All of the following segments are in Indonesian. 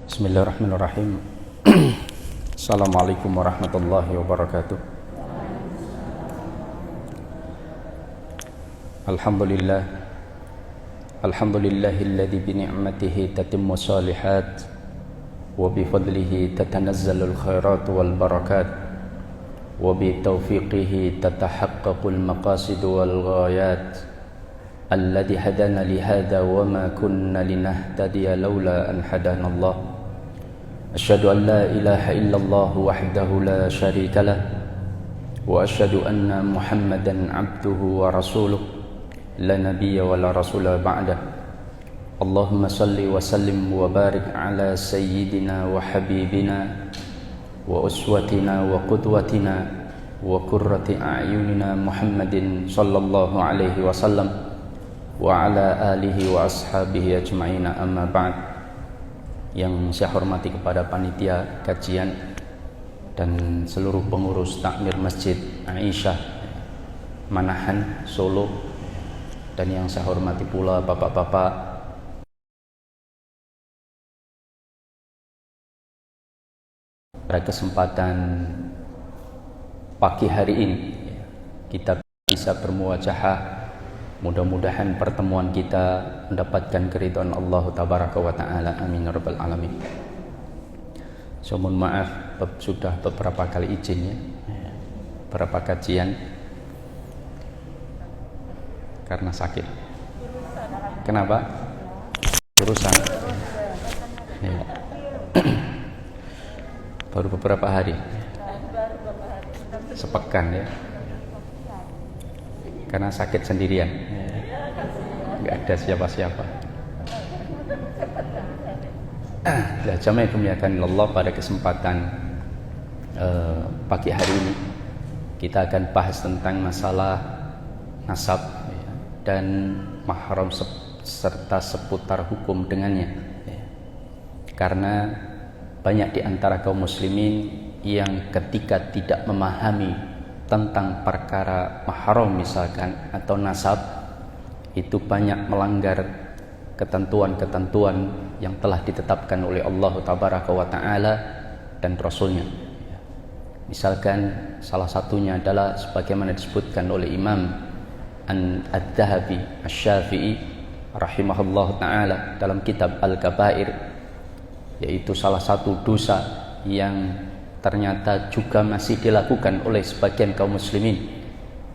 Bismillahirrahmanirrahim. Assalamualaikum warahmatullahi wabarakatuh. Alhamdulillah. Alhamdulillahilladzi bi ni'matihi tatimmu shalihat wa bi fadlihi tatanazzalul khairat wal barakat wa bi taufiqihi tatahaqqaqul maqasid wal ghayat. Alladzi hadana li hadza wa ma kunna linahtadiya laula an hadana Allah. Asyhadu an la ilaha illallah wahdahu la syarika lah wa asyhadu anna Muhammadan abduhu wa rasuluh la nabiyya wa la rasula ba'dah. Allahumma salli wa sallim wa barik ala sayyidina wa habibina wa uswatina wa qudwatina wa qurrati a'yunina Muhammadin sallallahu alaihi wasallam wa ala alihi wa ashabihi ajma'ina, amma ba'd. Yang saya hormati kepada panitia kajian dan seluruh pengurus takmir Masjid Aisyah Manahan Solo, dan yang saya hormati pula bapak-bapak pada kesempatan pagi hari ini kita bisa bermuwajahah. Mudah-mudahan pertemuan kita mendapatkan keridhaan Allah tabaraka wa ta'ala, amin ya rabbal alamin. So, mohon maaf sudah beberapa kali izin ya, beberapa kajian karena sakit. Kenapa? Urusan ya. Baru beberapa hari, sepekan ya, karena sakit sendirian, nggak ada siapa-siapa. Ya, jamaah kemuliaan Allah, pada kesempatan pagi hari ini kita akan bahas tentang masalah nasab ya, dan mahram serta seputar hukum dengannya ya. Karena banyak di antara kaum muslimin yang ketika tidak memahami tentang perkara mahram misalkan atau nasab, itu banyak melanggar ketentuan-ketentuan yang telah ditetapkan oleh Allah tabaraka wa ta'ala dan Rasulnya. Misalkan salah satunya adalah sebagaimana disebutkan oleh Imam Ad-Dhahabi Asy-Syafi'i rahimahullah ta'ala dalam kitab Al-Kabair, yaitu salah satu dosa yang ternyata juga masih dilakukan oleh sebagian kaum muslimin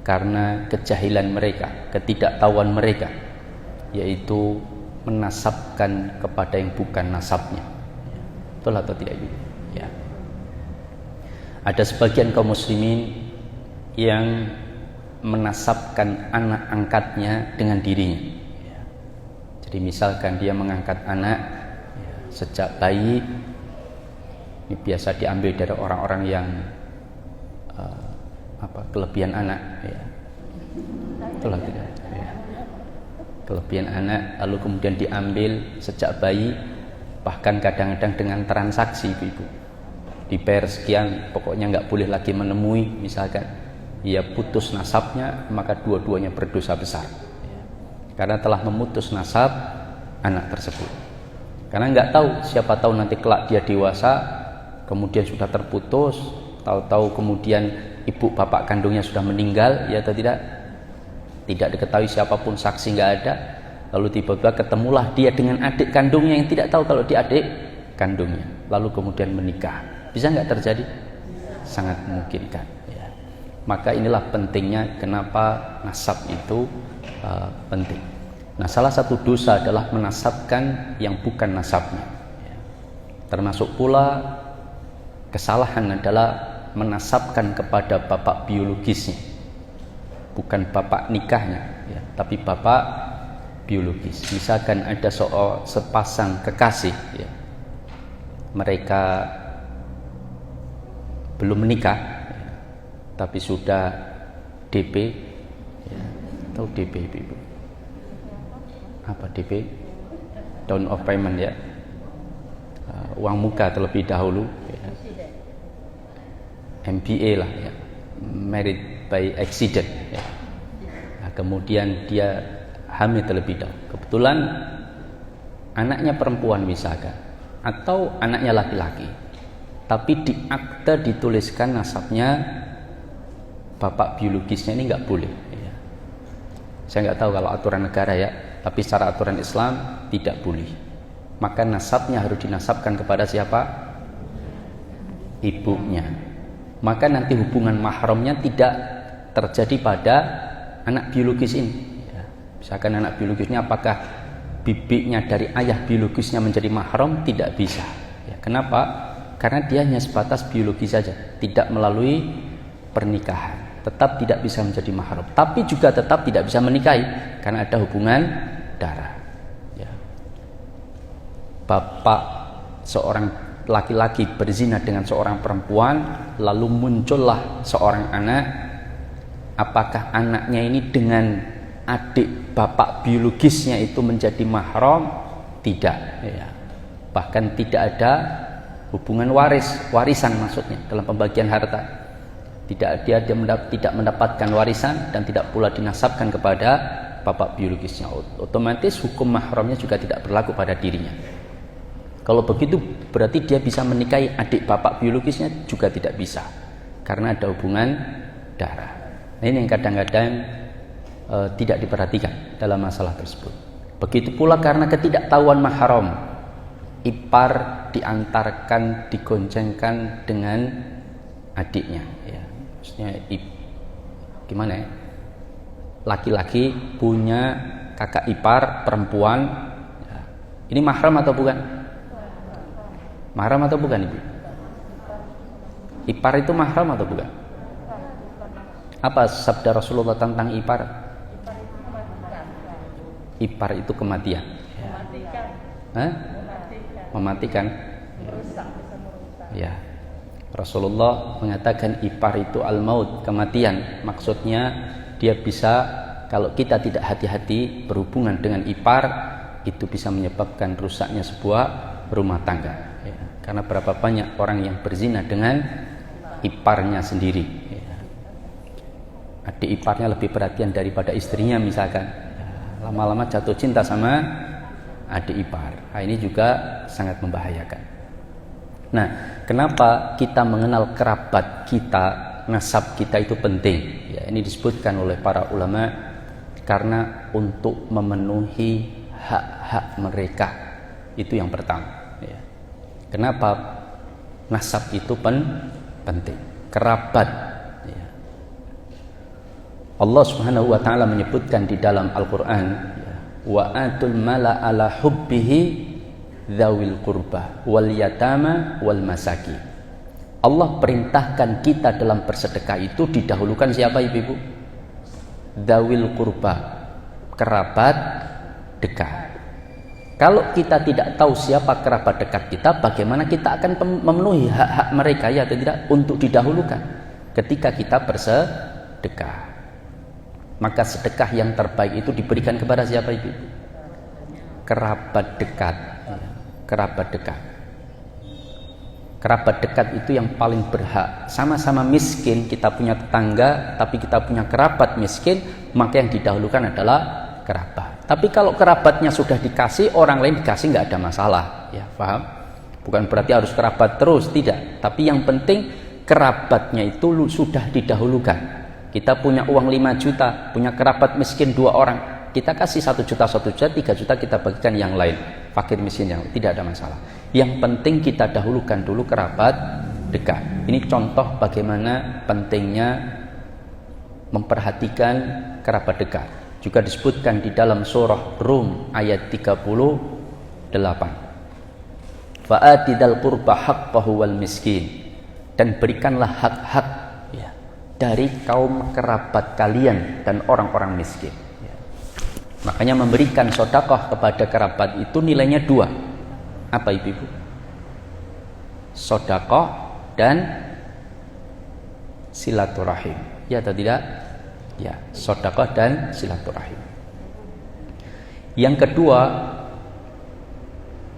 karena kejahilan mereka, ketidaktahuan mereka, yaitu menasabkan kepada yang bukan nasabnya. Betul atau tidak ya? Ada sebagian kaum muslimin yang menasabkan anak angkatnya dengan dirinya. Jadi misalkan dia mengangkat anak sejak bayi. Ini biasa diambil dari orang-orang yang kelebihan anak ya. Itulah tidak ya. Kelebihan anak lalu kemudian diambil sejak bayi, bahkan kadang-kadang dengan transaksi ibu-ibu. Dibayar sekian, pokoknya nggak boleh lagi menemui, misalkan ia putus nasabnya, maka dua-duanya berdosa besar ya. Karena telah memutus nasab anak tersebut. Karena nggak tahu, siapa tahu nanti kelak dia dewasa kemudian sudah terputus, tahu-tahu kemudian ibu bapak kandungnya sudah meninggal ya atau tidak diketahui siapapun, saksi nggak ada, lalu tiba-tiba ketemulah dia dengan adik kandungnya yang tidak tahu kalau dia adik kandungnya, lalu kemudian menikah. Bisa nggak terjadi? Sangat memungkinkan ya. Maka inilah pentingnya kenapa nasab itu penting. Nah, salah satu dosa adalah menasabkan yang bukan nasabnya ya. Termasuk pula kesalahan adalah menasabkan kepada bapak biologisnya, bukan bapak nikahnya ya, tapi bapak biologis. Misalkan ada sepasang kekasih ya, mereka belum menikah ya, tapi sudah DP ya. Tahu DP ibu? Apa DP? Down of payment ya, uang muka terlebih dahulu ya. MBA lah ya, married by accident ya. Nah, kemudian dia hamil terlebih dahulu. Kebetulan anaknya perempuan misalkan, atau anaknya laki-laki, tapi di akte dituliskan nasabnya bapak biologisnya, ini nggak boleh. Ya. Saya nggak tahu kalau aturan negara ya, tapi secara aturan Islam tidak boleh. Maka nasabnya harus dinasabkan kepada siapa? Ibunya. Maka nanti hubungan mahramnya tidak terjadi pada anak biologis ini. Ya. Misalkan anak biologisnya apakah bibiknya dari ayah biologisnya menjadi mahram? Tidak bisa. Ya. Kenapa? Karena dia hanya sebatas biologis saja, tidak melalui pernikahan. Tetap tidak bisa menjadi mahram. Tapi juga tetap tidak bisa menikahi karena ada hubungan darah. Ya. Bapak seorang laki-laki berzina dengan seorang perempuan, lalu muncullah seorang anak. Apakah anaknya ini dengan adik bapak biologisnya itu menjadi mahram? Tidak. Ya. Bahkan tidak ada hubungan warisan maksudnya dalam pembagian harta. Dia tidak mendapatkan warisan dan tidak pula dinasabkan kepada bapak biologisnya. Otomatis hukum mahramnya juga tidak berlaku pada dirinya. Kalau begitu berarti dia bisa menikahi adik bapak biologisnya juga tidak bisa karena ada hubungan darah. Nah, ini yang kadang-kadang tidak diperhatikan dalam masalah tersebut. Begitu pula karena ketidaktahuan mahram, ipar diantarkan, digoncengkan dengan adiknya. Ya. Maksudnya gimana ya? Laki-laki punya kakak ipar perempuan. Ya. Ini mahram atau bukan? Mahram atau bukan, Ibu? Ipar itu mahram atau bukan? Apa sabda Rasulullah tentang ipar? Ipar itu kematian. Mematikan. Hah? Mematikan. Merusak, bisa merusak. Ya. Rasulullah mengatakan ipar itu al-maut, kematian. Maksudnya dia bisa, kalau kita tidak hati-hati berhubungan dengan ipar, itu bisa menyebabkan rusaknya sebuah rumah tangga. Ya. Karena berapa banyak orang yang berzina dengan iparnya sendiri. Ya. Adik iparnya lebih perhatian daripada istrinya misalkan. Ya. Lama-lama jatuh cinta sama adik ipar. Nah, ini juga sangat membahayakan. Nah, kenapa kita mengenal kerabat kita, nasab kita itu penting? Ya, ini disebutkan oleh para ulama karena untuk memenuhi hak-hak mereka, itu yang pertama. Ya. Kenapa nasab itu penting? Kerabat. Ya. Allah Subhanahu wa taala menyebutkan di dalam Al-Qur'an, ya, wa atul mala ala hubbihi dzawil qurba wal yatama wal masaki. Allah perintahkan kita dalam bersedekah itu didahulukan siapa, Ibu? Dzawil qurba, kerabat dekat. Kalau kita tidak tahu siapa kerabat dekat kita, bagaimana kita akan memenuhi hak-hak mereka, ya atau tidak, untuk didahulukan ketika kita bersedekah. Maka sedekah yang terbaik itu diberikan kepada siapa, Ibu? Kerabat dekat. Kerabat dekat. Kerabat dekat itu yang paling berhak. Sama-sama miskin, kita punya tetangga, tapi kita punya kerabat miskin, maka yang didahulukan adalah kerabat. Tapi kalau kerabatnya sudah dikasih, orang lain dikasih nggak ada masalah. Ya, paham? Bukan berarti harus kerabat terus, tidak. Tapi yang penting kerabatnya itu sudah didahulukan. Kita punya uang 5 juta, punya kerabat miskin 2 orang. Kita kasih 1 juta, 1 juta, 3 juta kita bagikan yang lain, fakir miskin yang lain, tidak ada masalah. Yang penting kita dahulukan dulu kerabat dekat. Ini contoh bagaimana pentingnya memperhatikan kerabat dekat. Juga disebutkan di dalam surah Rum ayat 38. Fa'atidal qurba haqqahu wal miskin, dan berikanlah hak-hak, ya, dari kaum kerabat kalian dan orang-orang miskin. Makanya memberikan sedekah kepada kerabat itu nilainya 2. Apa, Ibu? Sedekah dan silaturahim. Ya atau tidak? Ya, sedekah dan silaturahim. Yang kedua,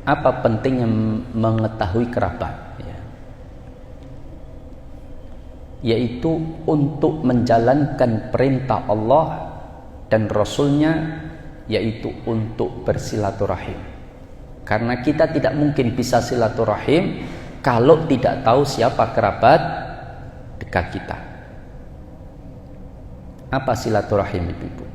apa pentingnya mengetahui kerabat? Ya. Yaitu untuk menjalankan perintah Allah dan Rasulnya, yaitu untuk bersilaturahim. Karena kita tidak mungkin bisa silaturahim kalau tidak tahu siapa kerabat dekat kita. Apa silaturahim, Ibu-ibu?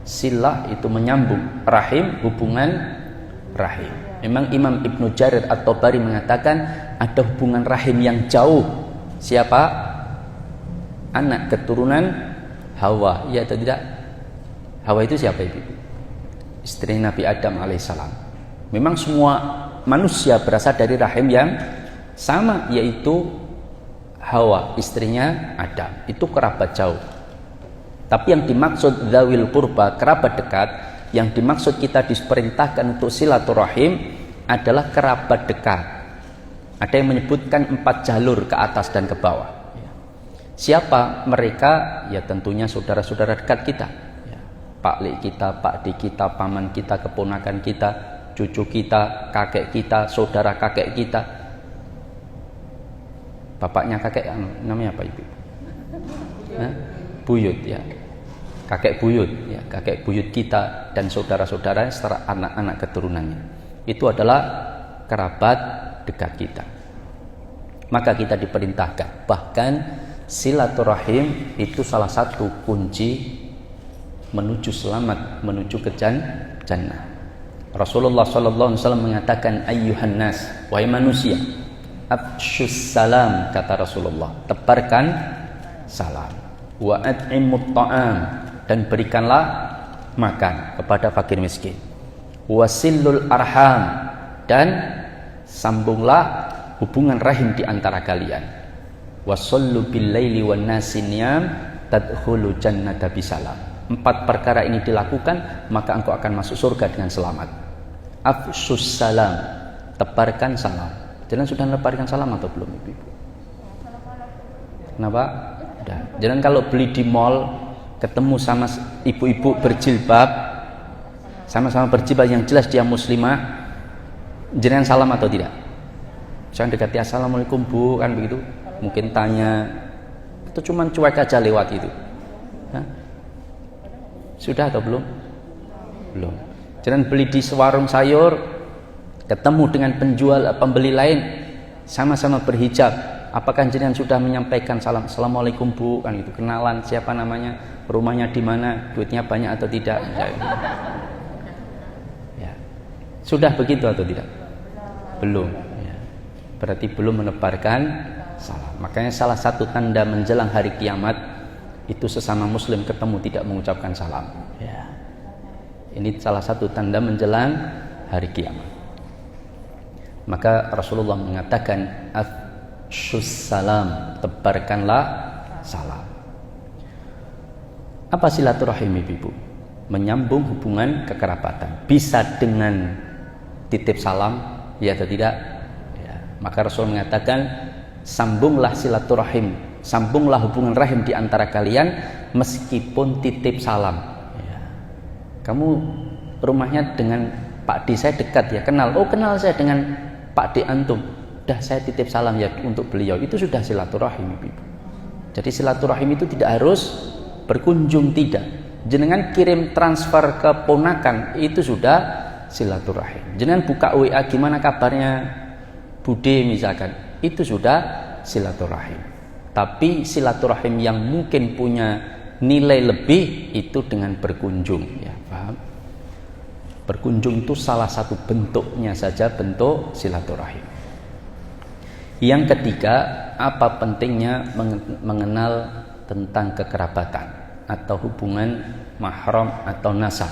Silah itu menyambung, rahim hubungan rahim. Memang Imam Ibnu Jarir At-Tabari mengatakan ada hubungan rahim yang jauh. Siapa? Anak keturunan Hawa, iya atau tidak? Hawa itu siapa, Ibu? Istri Nabi Adam alaihissalam. Memang semua manusia berasal dari rahim yang sama, yaitu Hawa, istrinya Adam. Itu kerabat jauh. Tapi yang dimaksud dzawil qurba, kerabat dekat, yang dimaksud kita diperintahkan untuk silaturahim adalah kerabat dekat. Ada yang menyebutkan 4 jalur ke atas dan ke bawah. Siapa mereka? Ya tentunya saudara-saudara dekat kita. Pak Lik kita, Pak Dik kita, paman kita, keponakan kita, cucu kita, kakek kita, saudara kakek kita. Bapaknya kakek namanya apa, Ibu? Buyut, ya. Kakek buyut, ya, kakek buyut kita dan saudara-saudara serta anak-anak keturunannya. Itu adalah kerabat dekat kita. Maka kita diperintahkan. Bahkan silaturahim itu salah satu kunci menuju selamat, menuju ke jannah. Rasulullah sallallahu alaihi wasallam mengatakan, ayyuhan nas, wahai manusia, afshus salam, kata Rasulullah, tebarkan salam, wa at'imut ta'am, dan berikanlah makan kepada fakir miskin, wasillul arham, dan sambunglah hubungan rahim di antara kalian, wasallu bil laili wan nasi niyam tadkhulu jannata bisalam. 4 perkara ini dilakukan, maka engkau akan masuk surga dengan selamat. Afshus salam, tebarkan salam. Jangan sudah menebarkan salam atau belum, Ibu? Kenapa? Udah. Jangan kalau beli di mall ketemu sama ibu-ibu berjilbab, sama-sama berjilbab yang jelas dia muslimah, jangan salam atau tidak? Jangan dekati, assalamualaikum Bu, kan begitu. Mungkin tanya, itu cuman cuek aja lewat itu. Hah? Sudah atau belum? Belum. Jangan beli di warung sayur, ketemu dengan penjual pembeli lain, sama-sama berhijab. Apakah jenengan sudah menyampaikan salam, assalamualaikum Bu, kan gitu, kenalan siapa namanya, rumahnya di mana, duitnya banyak atau tidak? Ya. Sudah begitu atau tidak? Belum. Ya. Berarti belum menebarkan salam. Makanya salah satu tanda menjelang hari kiamat itu sesama muslim ketemu tidak mengucapkan salam. Ya. Ini salah satu tanda menjelang hari kiamat. Maka Rasulullah mengatakan, afshus salam, tebarkanlah salam. Apa silaturahim, Ibu? Menyambung hubungan kekerabatan. Bisa dengan titip salam, ya atau tidak? Ya. Maka Rasul mengatakan, sambunglah silaturahim, sambunglah hubungan rahim di antara kalian meskipun titip salam. Ya. Kamu rumahnya dengan Pak D saya dekat ya, kenal. Oh kenal saya dengan Pak D antum. Dah saya titip salam ya untuk beliau. Itu sudah silaturahim, Ibu. Jadi silaturahim itu tidak harus berkunjung, tidak. Jenengan kirim transfer ke ponakan itu sudah silaturahim. Jenengan buka WA gimana kabarnya Bude misalkan, itu sudah silaturahim. Tapi silaturahim yang mungkin punya nilai lebih itu dengan berkunjung, ya paham? Berkunjung itu salah satu bentuknya saja, bentuk silaturahim. Yang ketiga, apa pentingnya mengenal tentang kekerabatan atau hubungan mahram atau nasab,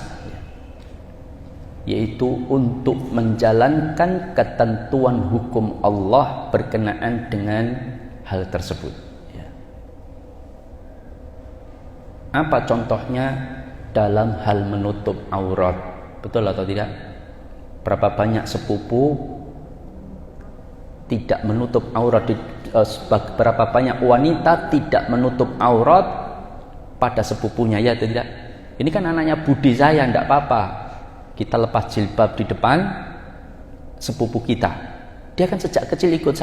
yaitu untuk menjalankan ketentuan hukum Allah berkenaan dengan hal tersebut. Apa contohnya dalam hal menutup aurat? Betul atau tidak? Berapa banyak sepupu tidak menutup aurat, berapa banyak wanita tidak menutup aurat pada sepupunya, ya atau tidak? Ini kan anaknya Budi saya, tidak apa-apa kita lepas jilbab di depan sepupu kita. Dia kan sejak kecil ikut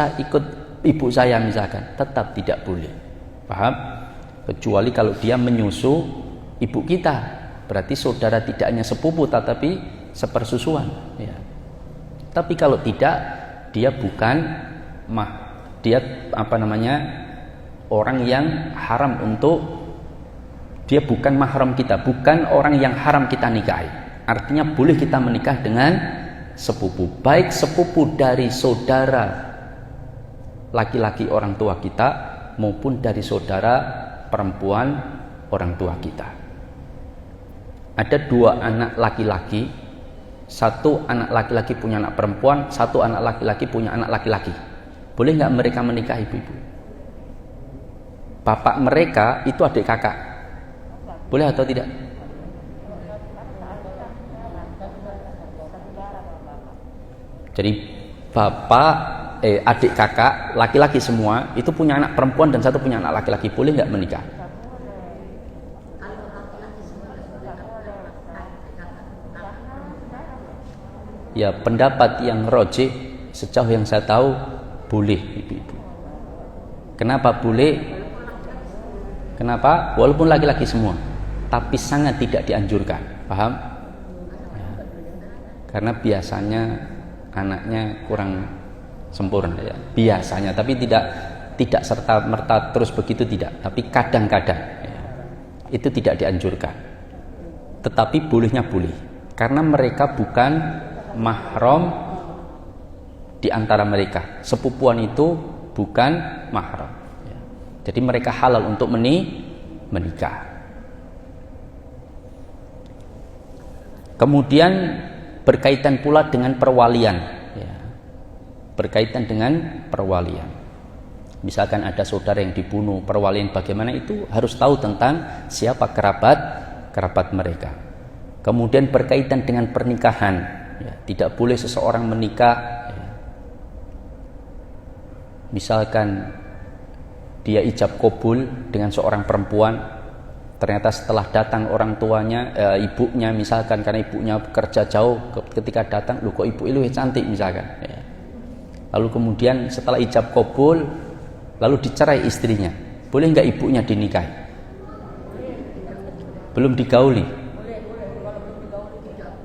ibu saya misalkan, tetap tidak boleh. Paham? Kecuali kalau dia menyusu ibu kita. Berarti saudara tidak hanya sepupu tetapi sepersusuan, ya. Tapi kalau tidak, dia bukan orang yang haram dia bukan mahram kita, bukan orang yang haram kita nikahi. Artinya boleh kita menikah dengan sepupu, baik sepupu dari saudara laki-laki orang tua kita maupun dari saudara perempuan orang tua kita. Ada 2 anak laki-laki, satu anak laki-laki punya anak perempuan, satu anak laki-laki punya anak laki-laki. Boleh nggak mereka menikah, ibu-ibu? Bapak mereka itu adik kakak, boleh atau tidak? Jadi bapak adik kakak laki-laki semua itu punya anak perempuan dan satu punya anak laki-laki, boleh nggak menikah? Ya, pendapat yang rojih sejauh yang saya tahu boleh, ibu-ibu. Kenapa boleh? Kenapa? Walaupun laki-laki semua, tapi sangat tidak dianjurkan, paham? Ya. Karena biasanya anaknya kurang sempurna, ya. Biasanya, tapi tidak serta merta terus begitu, tidak. Tapi kadang-kadang, ya, itu tidak dianjurkan. Tetapi bolehnya boleh, karena mereka bukan mahram di antara mereka. Sepupuan itu bukan mahram, ya. Jadi mereka halal untuk menikah. Kemudian berkaitan pula dengan perwalian, ya. Berkaitan dengan perwalian. Misalkan ada saudara yang dibunuh, perwalian bagaimana, itu harus tahu tentang siapa kerabat mereka. Kemudian berkaitan dengan pernikahan, ya, tidak boleh seseorang menikah, ya. Misalkan dia ijab kabul dengan seorang perempuan, ternyata setelah datang orang tuanya, ibunya misalkan, karena ibunya bekerja jauh, ketika datang, loh kok ibu lu cantik misalkan, ya. Lalu kemudian setelah ijab kabul lalu dicerai istrinya, boleh nggak ibunya dinikahi? Belum digauli,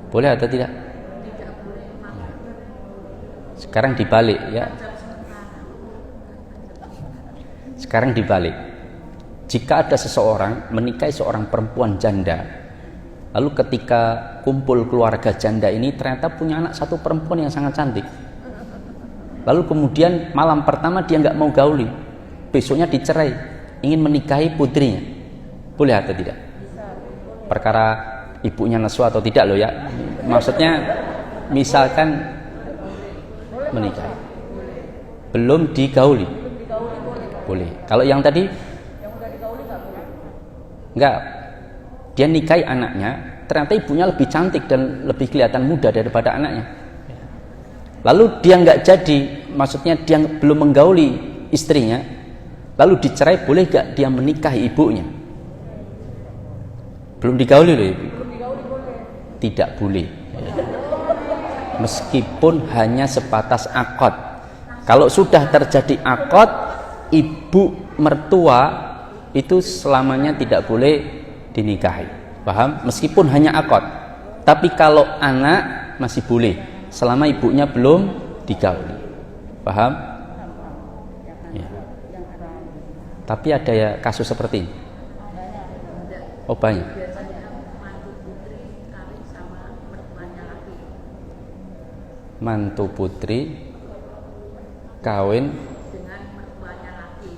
boleh atau tidak? Sekarang dibalik, ya. Sekarang dibalik. Jika ada seseorang menikahi seorang perempuan janda, lalu ketika kumpul keluarga janda ini ternyata punya anak satu perempuan yang sangat cantik, lalu kemudian malam pertama dia nggak mau gauli, besoknya dicerai, ingin menikahi putrinya, boleh atau tidak? Perkara ibunya nesu atau tidak loh, ya. Maksudnya misalkan menikahi belum digauli, boleh. Kalau yang tadi enggak, dia nikahi anaknya, ternyata ibunya lebih cantik dan lebih kelihatan muda daripada anaknya, lalu dia enggak jadi, maksudnya dia belum menggauli istrinya, lalu dicerai, boleh enggak dia menikahi ibunya? Belum digauli loh, ibu. Tidak boleh, meskipun hanya sebatas akad. Kalau sudah terjadi akad, ibu mertua itu selamanya tidak boleh dinikahi, paham? Meskipun hanya akad. Tapi kalau anak masih boleh selama ibunya belum digauli, paham? Ya. Tapi ada ya kasus seperti ini. Oh, banyak. Mantu putri kawin dengan mertuanya laki,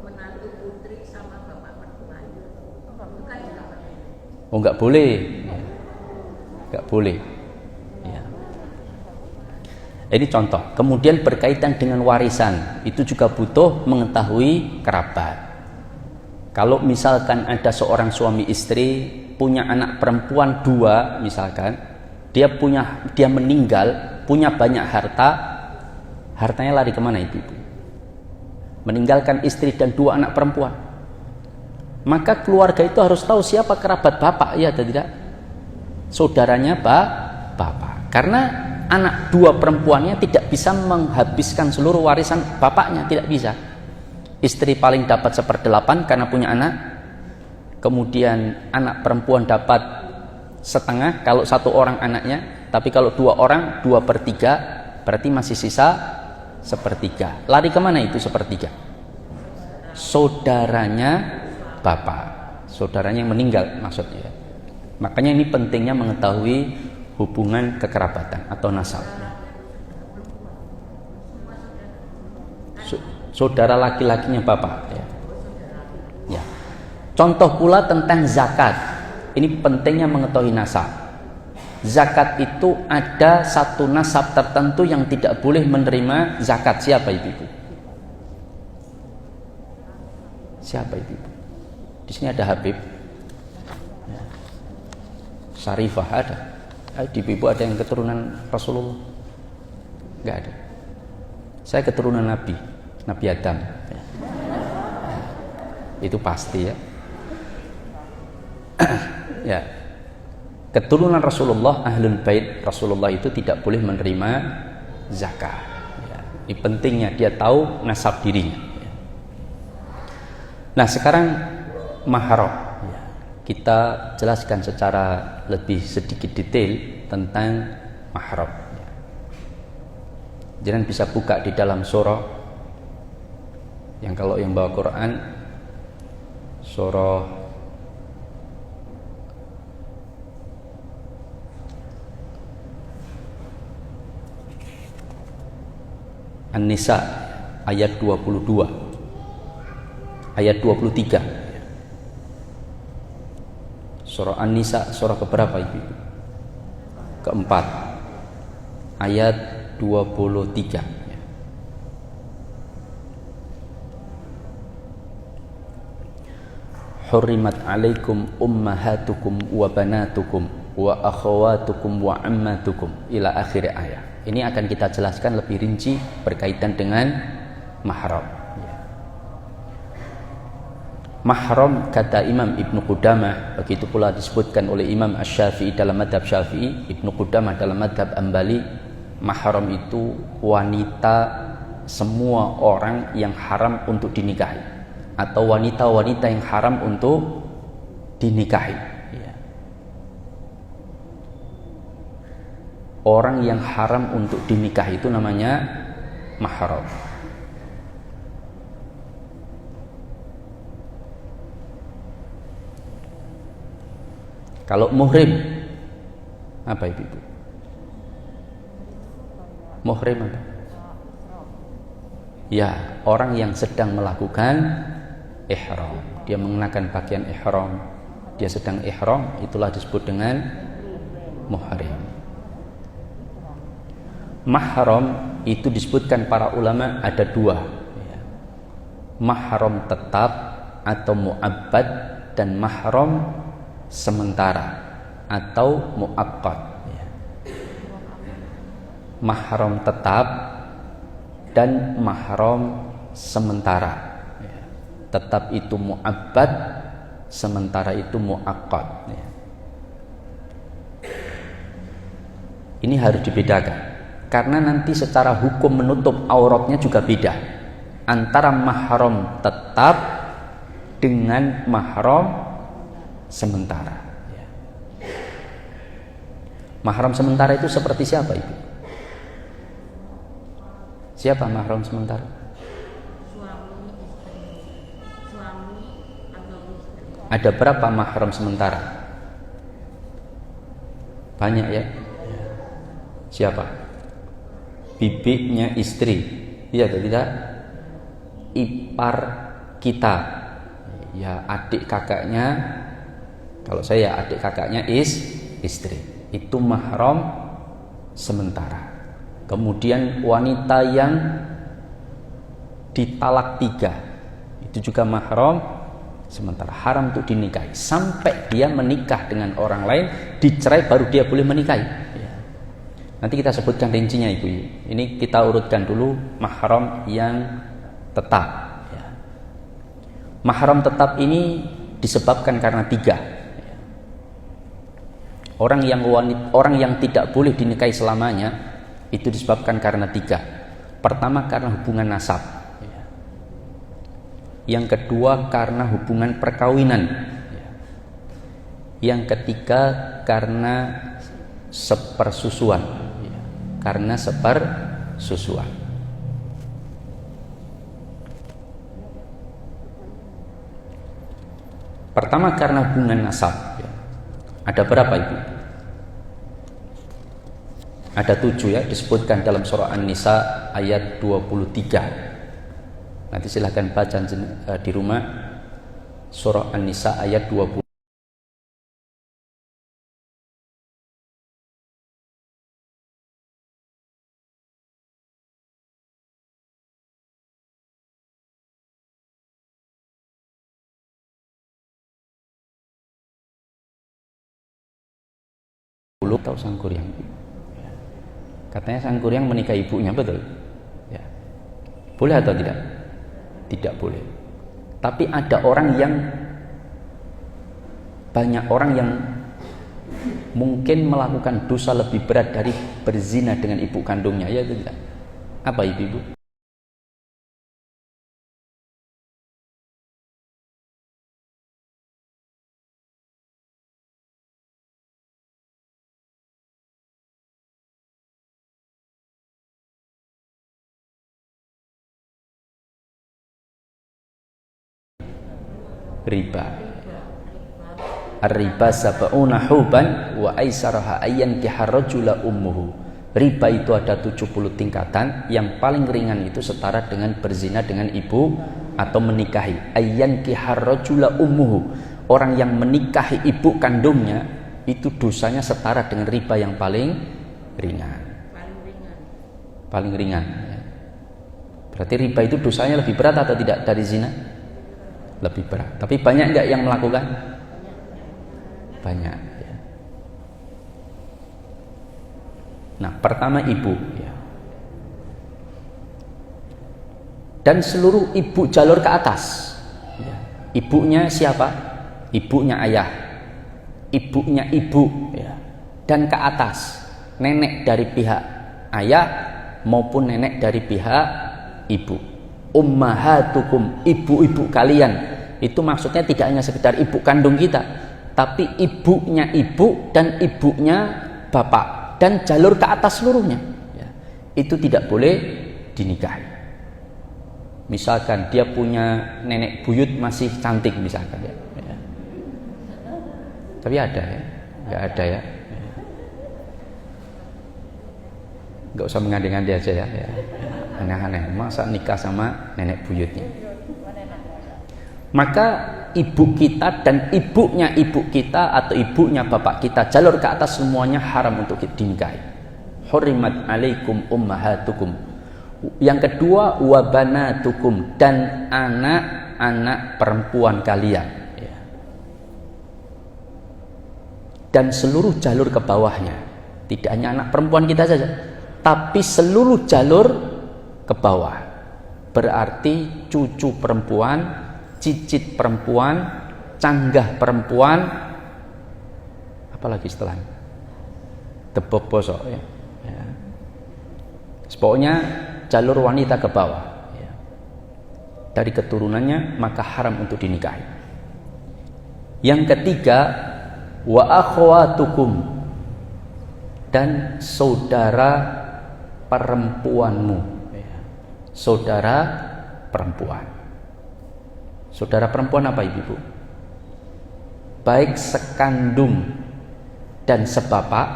menantu putri sama bapak mertuanya, itu kan juga berbeda. Oh, nggak boleh, ya. Nggak boleh, ya. Ini contoh. Kemudian berkaitan dengan warisan, itu juga butuh mengetahui kerabat. Kalau misalkan ada seorang suami istri punya anak perempuan 2 misalkan, dia meninggal, punya banyak harta, hartanya lari kemana, ibu-ibu? Meninggalkan istri dan 2 anak perempuan. Maka keluarga itu harus tahu siapa kerabat bapak, ya atau tidak? Saudaranya bapak. Karena anak 2 perempuannya tidak bisa menghabiskan seluruh warisan bapaknya, tidak bisa. Istri paling dapat 1/8 karena punya anak. Kemudian anak perempuan dapat setengah kalau satu orang anaknya, tapi kalau 2 orang 2/3, berarti masih sisa 1/3. Lari kemana itu 1/3? Saudaranya bapak, saudaranya yang meninggal maksudnya. Makanya ini pentingnya mengetahui hubungan kekerabatan atau nasab. Saudara laki-lakinya bapak. Ya. Contoh pula tentang zakat. Ini pentingnya mengetahui nasab. Zakat itu ada satu nasab tertentu yang tidak boleh menerima zakat. Siapa ibu-ibu? Siapa ibu-ibu? Di sini ada Habib. Syarifah ada. Ibu-ibu ada yang keturunan Rasulullah? Enggak ada. Saya keturunan Nabi Adam. Itu pasti ya. Ya. Keturunan Rasulullah, ahlul bait Rasulullah itu tidak boleh menerima zakat. Ya. Ini pentingnya dia tahu nasab dirinya. Ya. Nah, sekarang mahram. Ya. Kita jelaskan secara lebih sedikit detail tentang mahram. Ya. Jangan bisa buka di dalam surah yang kalau yang bawa Quran surah An-Nisa ayat 22 ayat 23. Surah An-Nisa surah keberapa itu? Keempat ayat 23. Hurrimat alaikum ummahatukum wa banatukum wa akhawatukum wa ammatukum ila akhir ayat. Ini akan kita jelaskan lebih rinci berkaitan dengan mahram. Mahram kata Imam Ibnu Qudamah, begitu pula disebutkan oleh Imam Asy-Syafi'i dalam madhab Syafi'i, Ibnu Qudamah dalam madhab Ambali, mahram itu wanita semua orang yang haram untuk dinikahi atau wanita-wanita yang haram untuk dinikahi. Orang yang haram untuk dinikahi itu namanya mahram. Kalau muhrim, apa ibu? Muhrim apa? Ya, orang yang sedang melakukan ihram. Dia mengenakan pakaian ihram. Dia sedang ihram, itulah disebut dengan muhrim. Mahram itu disebutkan para ulama ada 2. Mahram tetap atau mu'abbad dan mahram sementara atau mu'aqqad. Mahram tetap dan mahram sementara. Tetap itu mu'abbad, sementara itu mu'aqqad. Ini harus dibedakan. Karena nanti secara hukum menutup auratnya juga beda antara mahram tetap dengan mahram sementara. Mahram sementara itu seperti siapa ibu? Siapa mahram sementara? Suami atau istri. Ada berapa mahram sementara? Banyak ya? Siapa? Bibinya istri, iya atau tidak? Ipar kita, ya adik kakaknya. Kalau saya adik kakaknya istri, itu mahram sementara. Kemudian wanita yang ditalak 3, itu juga mahram sementara, haram untuk dinikahi sampai dia menikah dengan orang lain, dicerai baru dia boleh menikahi. Nanti kita sebutkan rincinya ibu. Ini kita urutkan dulu mahram yang tetap. Mahram tetap ini disebabkan karena 3. Orang yang tidak boleh dinikahi selamanya itu disebabkan karena 3. Pertama karena hubungan nasab. Yang kedua karena hubungan perkawinan. Yang ketiga karena sepersusuan, karena sepersusuan. Pertama karena hubungan nasab. Ada berapa ibu? Ada 7 ya, disebutkan dalam surah An-Nisa ayat 23. Nanti silahkan baca di rumah surah An-Nisa ayat 20. Tahu Sangkuriang? Katanya Sangkuriang menikahi ibunya, betul? Ya. Boleh atau tidak? Tidak boleh. Tapi ada banyak orang yang mungkin melakukan dosa lebih berat dari berzina dengan ibu kandungnya, ya atau tidak? Apa ibu-ibu? Riba. Ar-riba sab'una huban wa aisaraha ayyan kiharrajula ummuhu. Riba itu ada 70 tingkatan, yang paling ringan itu setara dengan berzina dengan ibu atau menikahi. Ayyan kiharrajula ummuhu. Orang yang menikahi ibu kandungnya itu dosanya setara dengan riba yang paling ringan. Paling ringan. Berarti riba itu dosanya lebih berat atau tidak dari zina? Lebih berat. Tapi banyak enggak yang melakukan? Banyak ya. Nah, pertama ibu ya. Dan seluruh ibu jalur ke atas ya. Ibunya siapa? Ibunya ayah, ibunya ibu ya. Dan ke atas nenek dari pihak ayah maupun nenek dari pihak ibu. Ummahatukum, ibu-ibu kalian. Itu maksudnya tidak hanya sekedar ibu kandung kita, tapi ibunya ibu dan ibunya bapak dan jalur ke atas seluruhnya ya. Itu tidak boleh dinikahi. Misalkan dia punya nenek buyut masih cantik misalkan ya. Tapi ada ya, nggak ada ya. Nggak usah mengandai-andai aja ya. Aneh-aneh, masa nikah sama nenek buyutnya. Maka ibu kita dan ibunya ibu kita atau ibunya bapak kita, jalur ke atas semuanya haram untuk dinikahi. Hurrimat alaikum ummahatukum. Yang kedua wabanatukum, dan anak-anak perempuan kalian ya. Dan seluruh jalur ke bawahnya. Tidak hanya anak perempuan kita saja, tapi seluruh jalur ke bawah. Berarti cucu perempuan, cicit perempuan, canggah perempuan, apalagi setelahnya, tebok bosok ya. Pokoknya jalur wanita ke bawah ya. Dari keturunannya maka haram untuk dinikahi. Yang ketiga wa akhwatukum, dan saudara perempuanmu ya. Saudara perempuan. Saudara perempuan apa ibu? Baik sekandung dan sebapak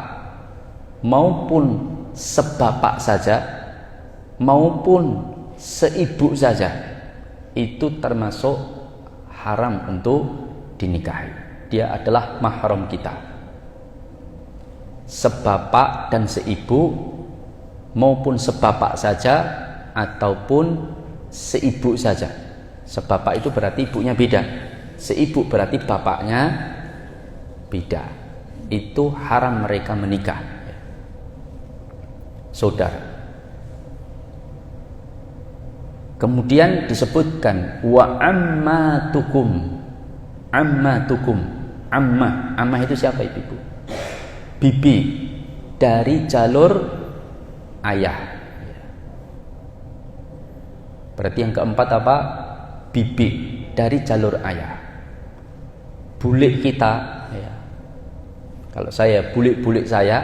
maupun sebapak saja maupun seibu saja, itu termasuk haram untuk dinikahi. Dia adalah mahram kita. Sebapak dan seibu maupun sebapak saja ataupun seibu saja. Sebapak itu berarti ibunya beda, seibu berarti bapaknya beda. Itu haram mereka menikah. Saudara. Kemudian disebutkan wa ammatukum. Ammatukum. Ammah itu siapa ibu? Bibi dari jalur ayah. Berarti yang keempat apa? Bibi dari jalur ayah. Bule kita ya, Kalau saya, bulik-bulik saya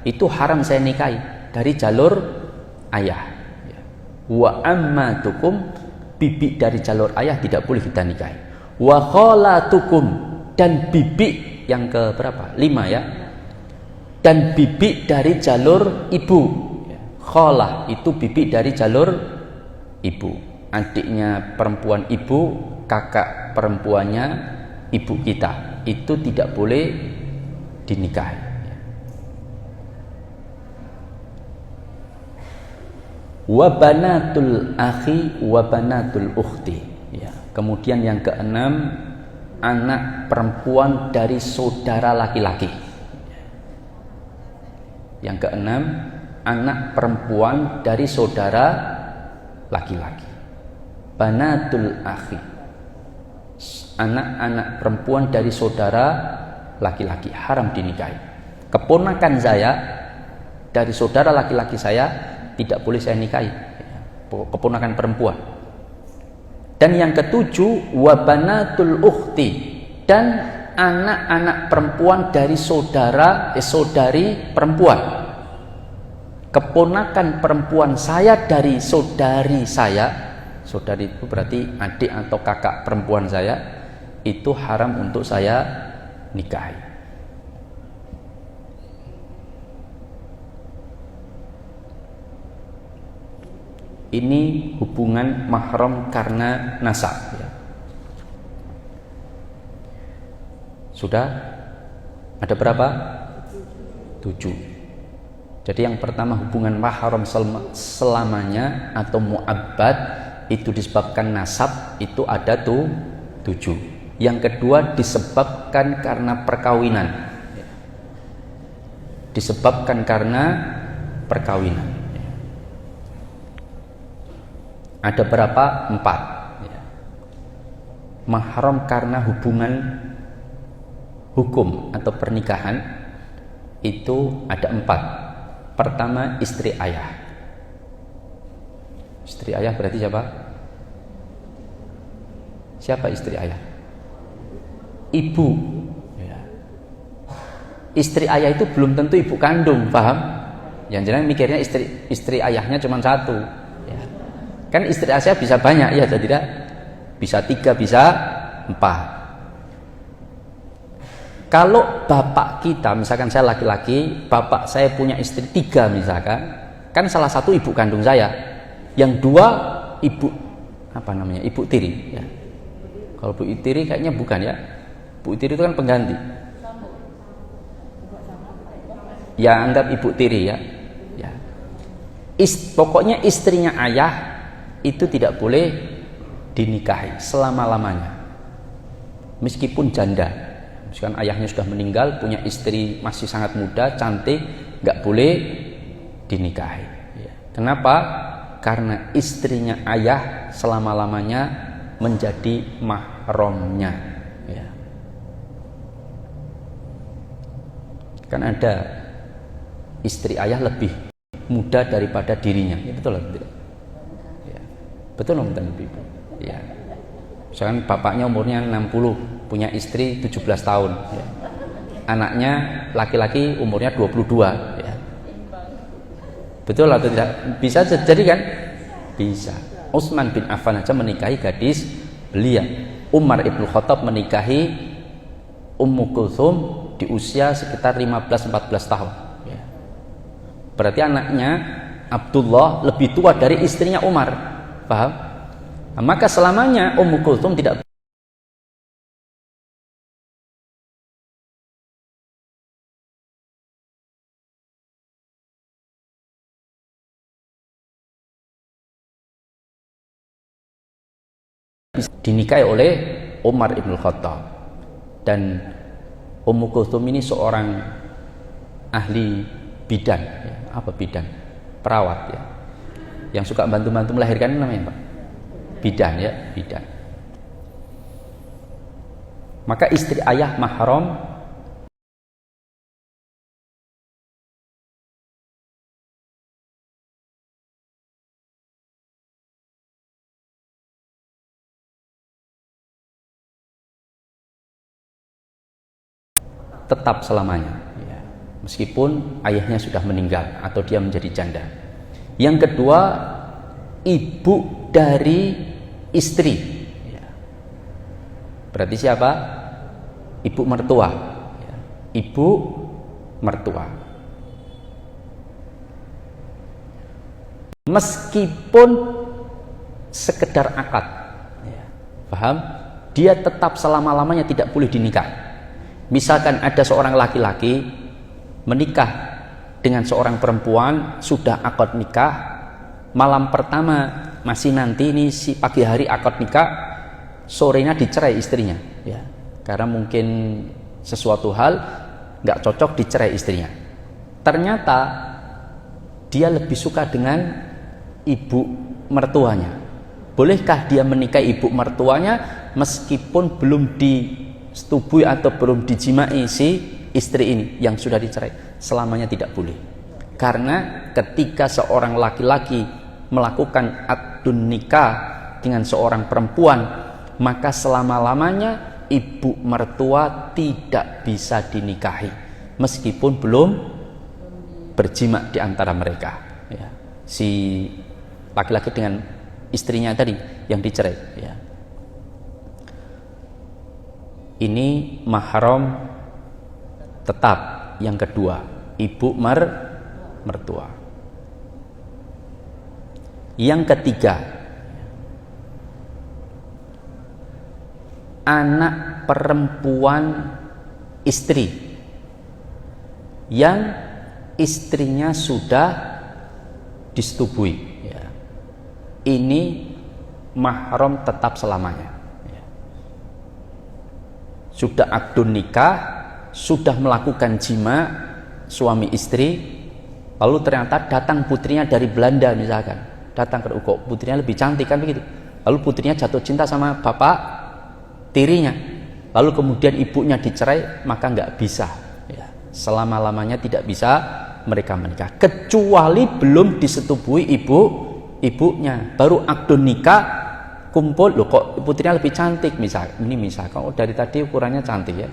itu haram saya nikahi dari jalur ayah. Wa ammatukum, bibi dari jalur ayah tidak boleh kita nikahi. Wa khalatukum, dan bibi yang ke berapa? 5 ya. Dan bibi dari jalur ibu. Khalah itu bibi dari jalur ibu. Adiknya perempuan ibu, kakak perempuannya ibu kita. Itu tidak boleh dinikahi. Wa banatul akhi wa banatul ukhti. Ya. Kemudian yang keenam, anak perempuan dari saudara laki-laki. Yang keenam, anak perempuan dari saudara laki-laki. Banatul akhi, anak-anak perempuan dari saudara laki-laki haram dinikahi. Keponakan saya dari saudara laki-laki saya tidak boleh saya nikahi, keponakan perempuan. Dan yang ketujuh, wabanatul ukhti, dan anak-anak perempuan dari saudari perempuan. Keponakan perempuan saya dari saudari saya, saudari itu berarti adik atau kakak perempuan saya, itu haram untuk saya nikahi. Ini hubungan mahram karena nasab ya. Sudah ada berapa? 7. Jadi yang pertama hubungan mahram selamanya atau mu'abbad itu disebabkan nasab, itu ada tuh 7. Yang kedua disebabkan karena perkawinan. Disebabkan karena perkawinan. Ada berapa? 4. Mahram karena hubungan hukum atau pernikahan itu ada 4. Pertama, istri ayah. Istri ayah berarti siapa? Siapa istri ayah? Ibu. Istri ayah itu belum tentu ibu kandung, paham? Yang jelas mikirnya istri ayahnya cuma 1. Kan istri ayah bisa banyak, ya atau tidak? Bisa 3, bisa 4. Kalau bapak kita, misalkan saya laki-laki, bapak saya punya istri 3 misalkan, kan salah satu ibu kandung saya, yang 2 ibu ibu tiri. Ya. Kalau ibu tiri kayaknya bukan ya, ibu tiri itu kan pengganti. Ya anggap ibu tiri ya. Pokoknya istrinya ayah itu tidak boleh dinikahi selama-lamanya, meskipun janda. Misalkan ayahnya sudah meninggal, punya istri masih sangat muda, cantik, nggak boleh dinikahi. Kenapa? Karena istrinya ayah selama-lamanya menjadi mahramnya. Kan ada istri ayah lebih muda daripada dirinya, ya, betul atau tidak? Betul loh Ibu. Ya. Misalkan bapaknya umurnya 60, punya istri 17 tahun. Ya. Anaknya laki-laki umurnya 22. Ya. Betul atau tidak? Bisa jadi kan? Bisa. Utsman bin Affan aja menikahi gadis belia. Umar ibn Khattab menikahi Ummu Kulthum di usia sekitar 15-14 tahun. Ya. Berarti anaknya Abdullah lebih tua dari istrinya Umar. Paham? Maka selamanya Ummu Kulthum tidak bisa dinikahi oleh Umar ibn Khattab. Dan Ummu Kulthum ini seorang ahli bidan. Ya. Apa bidan? Perawat ya. Yang suka bantu-bantu melahirkan namanya Pak? Bidan ya, bidan. Maka istri ayah mahram tetap selamanya. meskipun ayahnya sudah meninggal atau dia menjadi janda. Yang kedua, ibu dari istri. Berarti siapa? Ibu mertua. Ibu mertua. Meskipun sekedar akad, paham? Dia tetap selama-lamanya tidak boleh dinikah. Misalkan ada seorang laki-laki menikah dengan seorang perempuan, sudah akad nikah, malam pertama masih nanti ini si pagi hari akad nikah, sorenya dicerai istrinya, ya, karena mungkin sesuatu hal nggak cocok, dicerai istrinya. Ternyata dia lebih suka dengan ibu mertuanya. Bolehkah dia menikahi ibu mertuanya meskipun belum disetubui atau belum dijimai si istri ini yang sudah dicerai? Selamanya tidak boleh. Karena ketika seorang laki-laki melakukan akdun nikah dengan seorang perempuan, maka selama-lamanya ibu mertua tidak bisa dinikahi meskipun belum berjima di antara mereka, ya. Si laki-laki dengan istrinya tadi yang dicerai, ya. Ini mahram tetap. Yang kedua, ibu mertua. Yang ketiga, anak perempuan istri yang istrinya sudah disetubui, ya. Ini mahram tetap selamanya, ya. Sudah akdun nikah, sudah melakukan jima suami istri, lalu ternyata datang putrinya dari Belanda misalkan, datang ke kok putrinya lebih cantik kan begitu, lalu putrinya jatuh cinta sama bapak tirinya, lalu kemudian ibunya dicerai, maka nggak bisa, ya. Selama-lamanya tidak bisa mereka menikah kecuali belum disetubui ibunya, baru akdun nikah kumpul, loh kok putrinya lebih cantik misalkan, oh dari tadi ukurannya cantik, ya.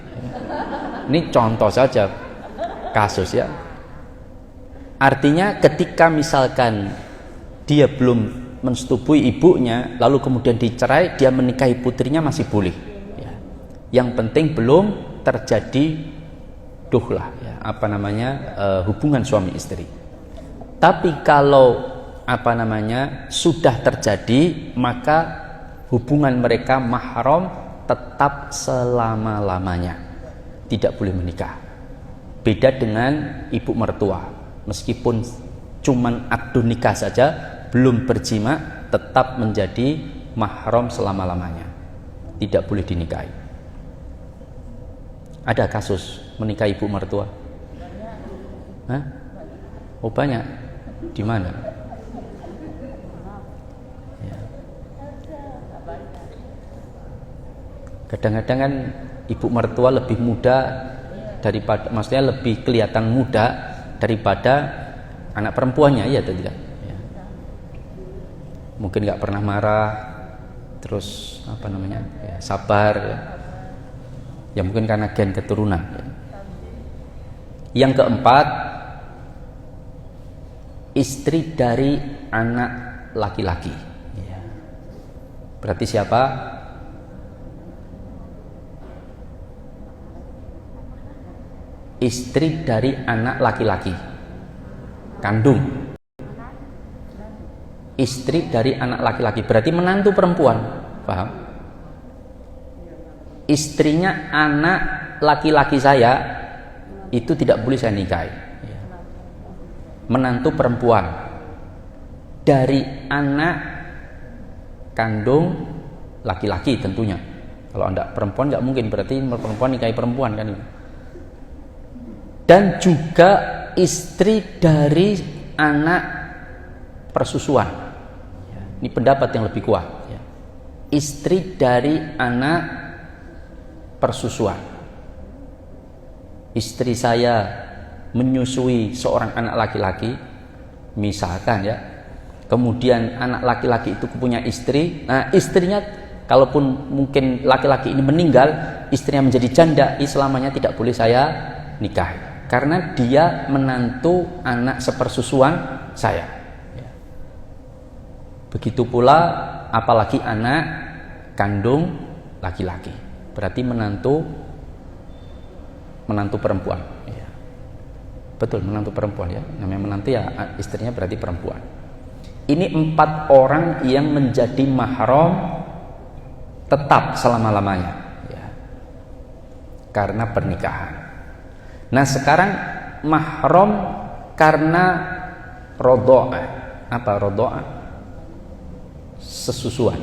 Ini contoh saja kasus, ya. Artinya ketika misalkan dia belum mensetubui ibunya lalu kemudian dicerai, dia menikahi putrinya masih boleh, ya. Yang penting belum terjadi duhlah, ya, hubungan suami istri. Tapi kalau sudah terjadi, maka hubungan mereka mahram tetap selama-lamanya, tidak boleh menikah. Beda dengan ibu mertua, meskipun cuman akdun nikah saja, belum berjima, tetap menjadi mahram selama-lamanya, tidak boleh dinikahi. Ada kasus menikah ibu mertua? Hah? Oh banyak. Di mana? Ya. Kadang-kadang kan ibu mertua lebih muda daripada, maksudnya lebih kelihatan muda daripada anak perempuannya, iya atau tidak? Ya. Mungkin nggak pernah marah, terus ya, sabar, ya. Ya mungkin karena gen keturunan, ya. Yang keempat, istri dari anak laki-laki, ya. Berarti siapa? Istri dari anak laki-laki kandung. Istri dari anak laki-laki berarti menantu perempuan, paham? Istrinya anak laki-laki saya itu tidak boleh saya nikahi. Menantu perempuan dari anak kandung laki-laki tentunya. Kalau anda perempuan nggak mungkin, berarti perempuan nikahi perempuan kan. Dan juga istri dari anak persusuan. Ini pendapat yang lebih kuat. Istri dari anak persusuan. Istri saya menyusui seorang anak laki-laki, misalkan, ya. Kemudian anak laki-laki itu punya istri. Nah, istrinya, kalaupun mungkin laki-laki ini meninggal, istrinya menjadi janda, selamanya tidak boleh saya nikahi. karena dia menantu anak sepersusuan saya. Begitu pula apalagi anak kandung laki-laki, berarti menantu perempuan. Betul, menantu perempuan ya. Namanya menantu ya istrinya berarti perempuan. Ini 4 orang yang menjadi mahram tetap selama-lamanya ya, karena pernikahan. Nah sekarang mahram karena rodo'ah. Apa rodo'ah? Sesusuan,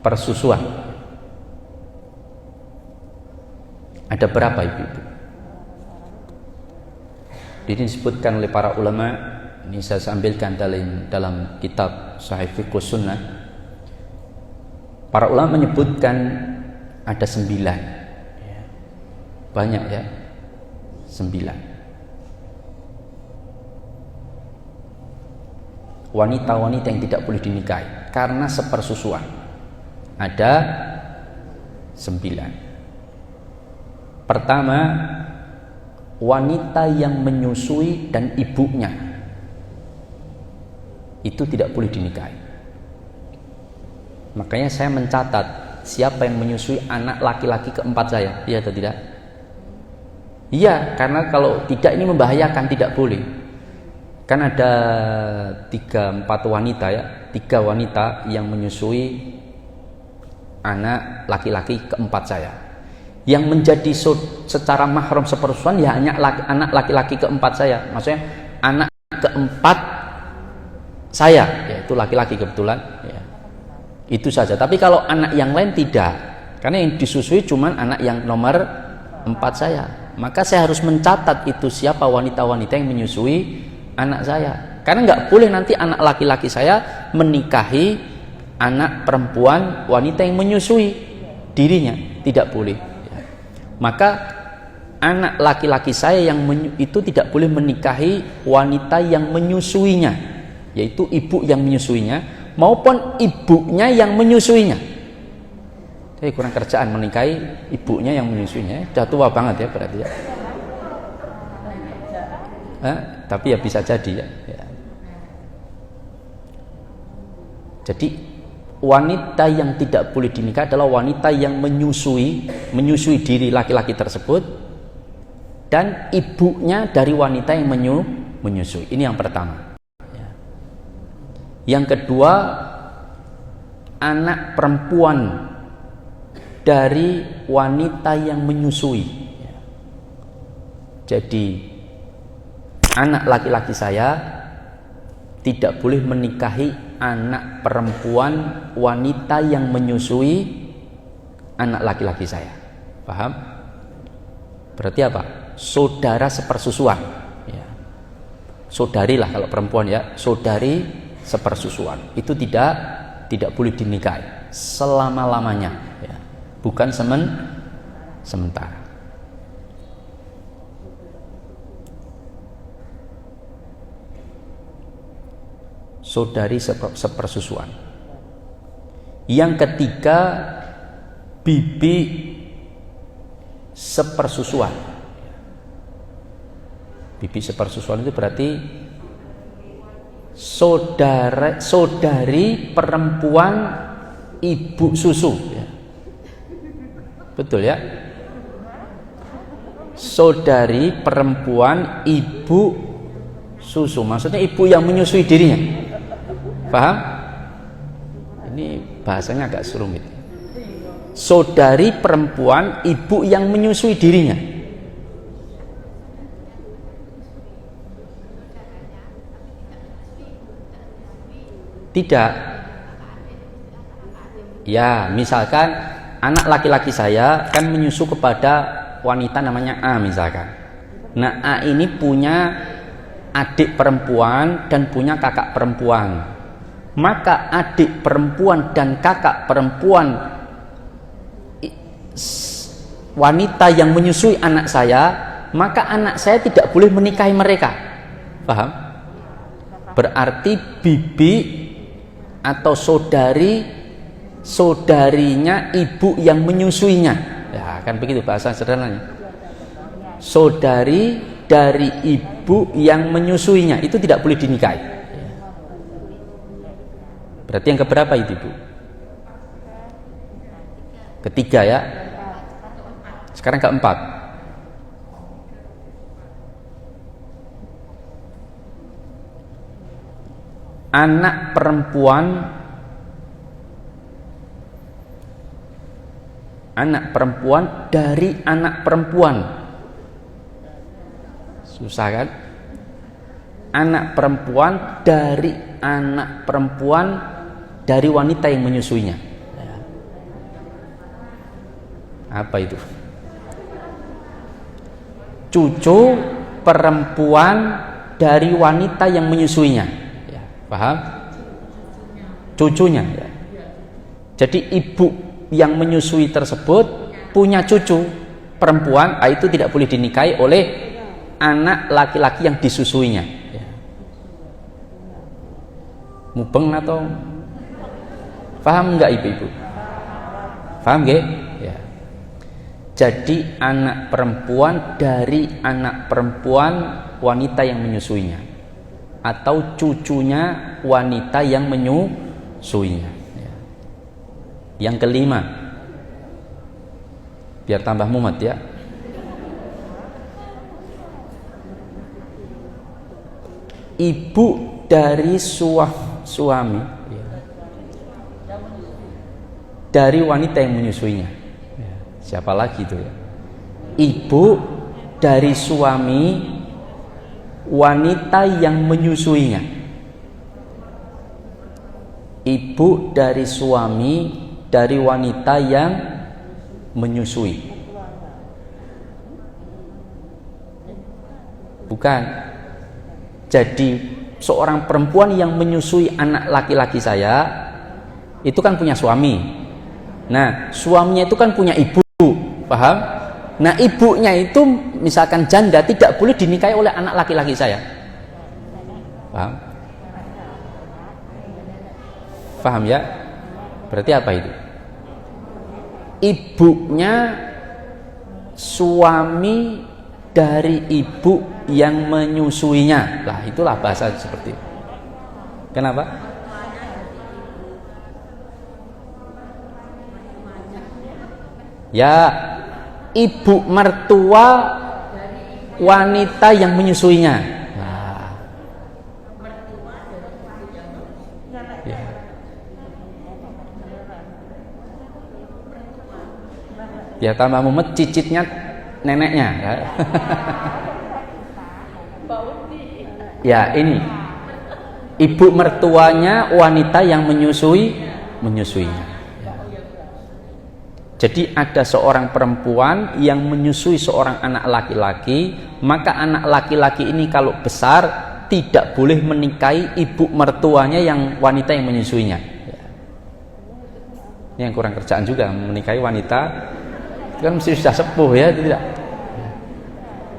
persusuan. Ada berapa ibu-ibu? Ini disebutkan oleh para ulama. Ini saya ambilkan dalam kitab Sahih Fiqh Sunnah. Para ulama menyebutkan ada 9. Banyak ya, 9 wanita-wanita yang tidak boleh dinikahi karena sepersusuan. Ada 9. Pertama, wanita yang menyusui dan ibunya itu tidak boleh dinikahi. Makanya saya mencatat siapa yang menyusui anak laki-laki keempat saya, iya atau tidak? Iya, karena kalau tidak ini membahayakan, tidak boleh. Kan ada 3-4 wanita ya, 3 wanita yang menyusui anak laki-laki keempat saya. Yang menjadi secara mahram sepersusuan ya hanya anak laki-laki keempat saya. Maksudnya anak keempat saya, yaitu laki-laki kebetulan ya. Itu saja. Tapi kalau anak yang lain tidak, karena yang disusui cuma anak yang nomor 4 saya. Maka saya harus mencatat itu siapa wanita-wanita yang menyusui anak saya. Karena nggak boleh nanti anak laki-laki saya menikahi anak perempuan wanita yang menyusui dirinya, tidak boleh. Maka anak laki-laki saya yang itu tidak boleh menikahi wanita yang menyusuinya, yaitu ibu yang menyusuinya maupun ibunya yang menyusuinya. Saya kurang kerjaan menikahi ibunya yang menyusuinya, sudah tua banget ya berarti ya. Tapi ya bisa jadi ya. Jadi wanita yang tidak boleh dinikah adalah wanita yang menyusui diri laki-laki tersebut dan ibunya dari wanita yang menyusui. Ini yang pertama. Yang kedua, anak perempuan dari wanita yang menyusui. Jadi anak laki-laki saya tidak boleh menikahi anak perempuan wanita yang menyusui anak laki-laki saya. Paham? Berarti apa? Saudara sepersusuan ya. Saudari lah kalau perempuan ya, saudari sepersusuan. Itu tidak boleh dinikahi selama-lamanya ya. Bukan sementara. Saudari sepersusuan. Yang ketiga, bibi sepersusuan. Bibi sepersusuan itu berarti saudari perempuan ibu susu ya. Betul ya? Saudari perempuan ibu susu, maksudnya ibu yang menyusui dirinya. Paham? Ini bahasanya agak rumit. Saudari perempuan ibu yang menyusui dirinya. Tidak. Ya, misalkan anak laki-laki saya kan menyusu kepada wanita namanya A misalkan. Nah, A ini punya adik perempuan dan punya kakak perempuan. Maka adik perempuan dan kakak perempuan wanita yang menyusui anak saya, maka anak saya tidak boleh menikahi mereka. Paham? Berarti bibi atau saudarinya ibu yang menyusuinya. Ya, kan begitu bahasa sederhananya. Saudari dari ibu yang menyusuinya, itu tidak boleh dinikahi. Berarti yang keberapa itu, Bu? Ketiga ya. Sekarang keempat. Anak perempuan dari anak perempuan. Susah kan? Anak perempuan dari anak perempuan dari wanita yang menyusuinya. Apa itu? Cucu perempuan dari wanita yang menyusuinya. Ya, paham? Cucunya. Ya. Jadi ibu yang menyusui tersebut punya cucu perempuan, itu tidak boleh dinikahi oleh anak laki-laki yang disusuinya. Ya. Mubeng atau paham enggak ibu-ibu? Paham nggih? Ya. Jadi anak perempuan dari anak perempuan wanita yang menyusuinya, atau cucunya wanita yang menyusuinya. Ya. Yang kelima, biar tambah mumet ya. Ibu dari suami ya, dari wanita yang menyusuinya. Ya, siapa lagi itu ya? Ibu dari suami wanita yang menyusuinya. Ibu dari suami dari wanita yang menyusui. Bukan. Jadi seorang perempuan yang menyusui anak laki-laki saya itu kan punya suami. Nah, suaminya itu kan punya ibu, paham? Nah, ibunya itu misalkan janda, tidak boleh dinikahi oleh anak laki-laki saya. Paham? Paham ya? Berarti apa itu? Ibunya suami dari ibu yang menyusuinya. Lah, itulah bahasa seperti itu. Kenapa? Ya, ibu mertua wanita yang menyusuinya. Nah. Ya. Ya, tambah mumet, cicitnya neneknya. Ya, ini ibu mertuanya wanita yang menyusuinya. Jadi ada seorang perempuan yang menyusui seorang anak laki-laki, maka anak laki-laki ini kalau besar tidak boleh menikahi ibu mertuanya yang wanita yang menyusuinya. Ini yang kurang kerjaan juga, menikahi wanita itu kan mesti sudah sepuh ya, tidak.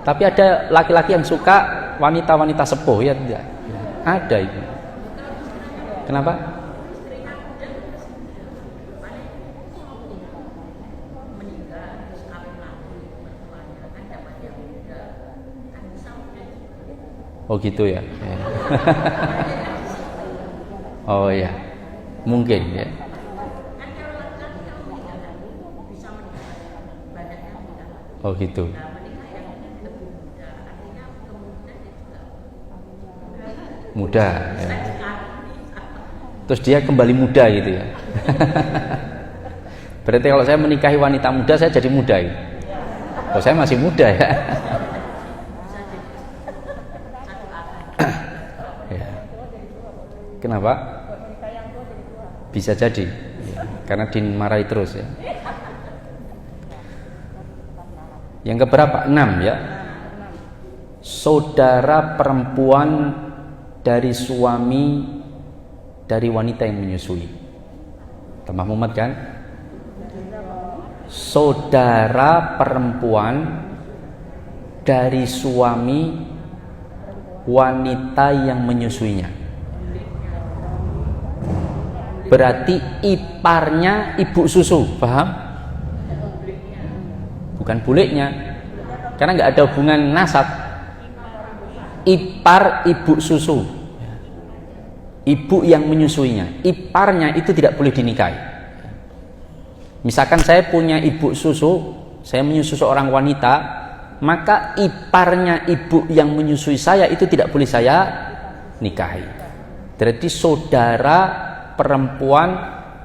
Tapi ada laki-laki yang suka wanita-wanita sepuh ya, tidak. Ada itu. Kenapa? Oh gitu ya. Oh ya, mungkin ya. Oh gitu. Muda. Ya. Terus dia kembali muda gitu ya. Berarti kalau saya menikahi wanita muda, saya jadi muda gitu. Oh, saya masih muda ya. Kenapa? Bisa jadi ya, karena dimarahi terus ya. Yang keberapa? 6 ya. Saudara perempuan dari suami dari wanita yang menyusui. Tambah mumet kan? Saudara perempuan dari suami wanita yang menyusuinya. Berarti iparnya ibu susu, paham? Bukan buliknya, karena nggak ada hubungan nasab. ipar ibu susu, ibu yang menyusuinya, iparnya itu tidak boleh dinikahi. Misalkan saya punya ibu susu, saya menyusui seorang wanita, maka iparnya ibu yang menyusui saya itu tidak boleh saya nikahi. Berarti saudara perempuan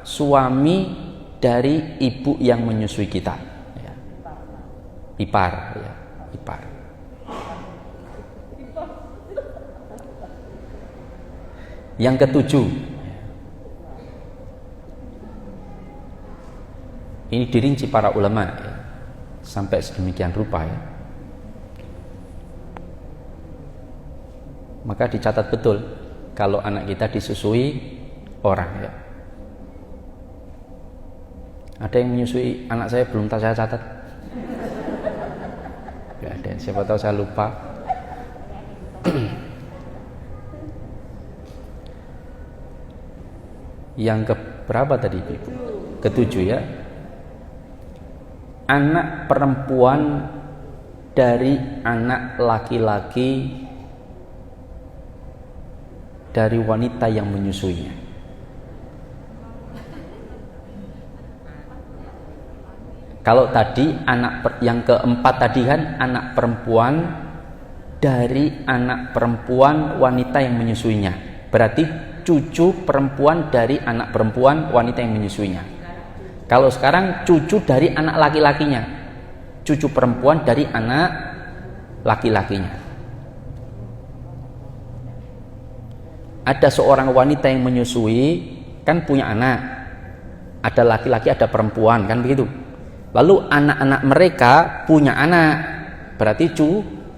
suami dari ibu yang menyusui kita, ya. Ipar, ya. Ipar. Yang ketujuh, ini dirinci para ulama, ya, sampai sedemikian rupa, ya. Maka dicatat betul kalau anak kita disusui orang, ya. Ada yang menyusui anak saya belum saya catat? Gak ada, siapa tahu saya lupa. Yang keberapa tadi Ibu? Ketujuh, ya. Anak perempuan dari anak laki-laki dari wanita yang menyusuinya. Kalau tadi yang keempat tadi kan anak perempuan dari anak perempuan wanita yang menyusuinya. Berarti cucu perempuan dari anak perempuan wanita yang menyusuinya. Kalau sekarang cucu dari anak laki-lakinya, cucu perempuan dari anak laki-lakinya. Ada seorang wanita yang menyusui, kan punya anak, ada laki-laki ada perempuan, kan begitu. Lalu anak-anak mereka punya anak, berarti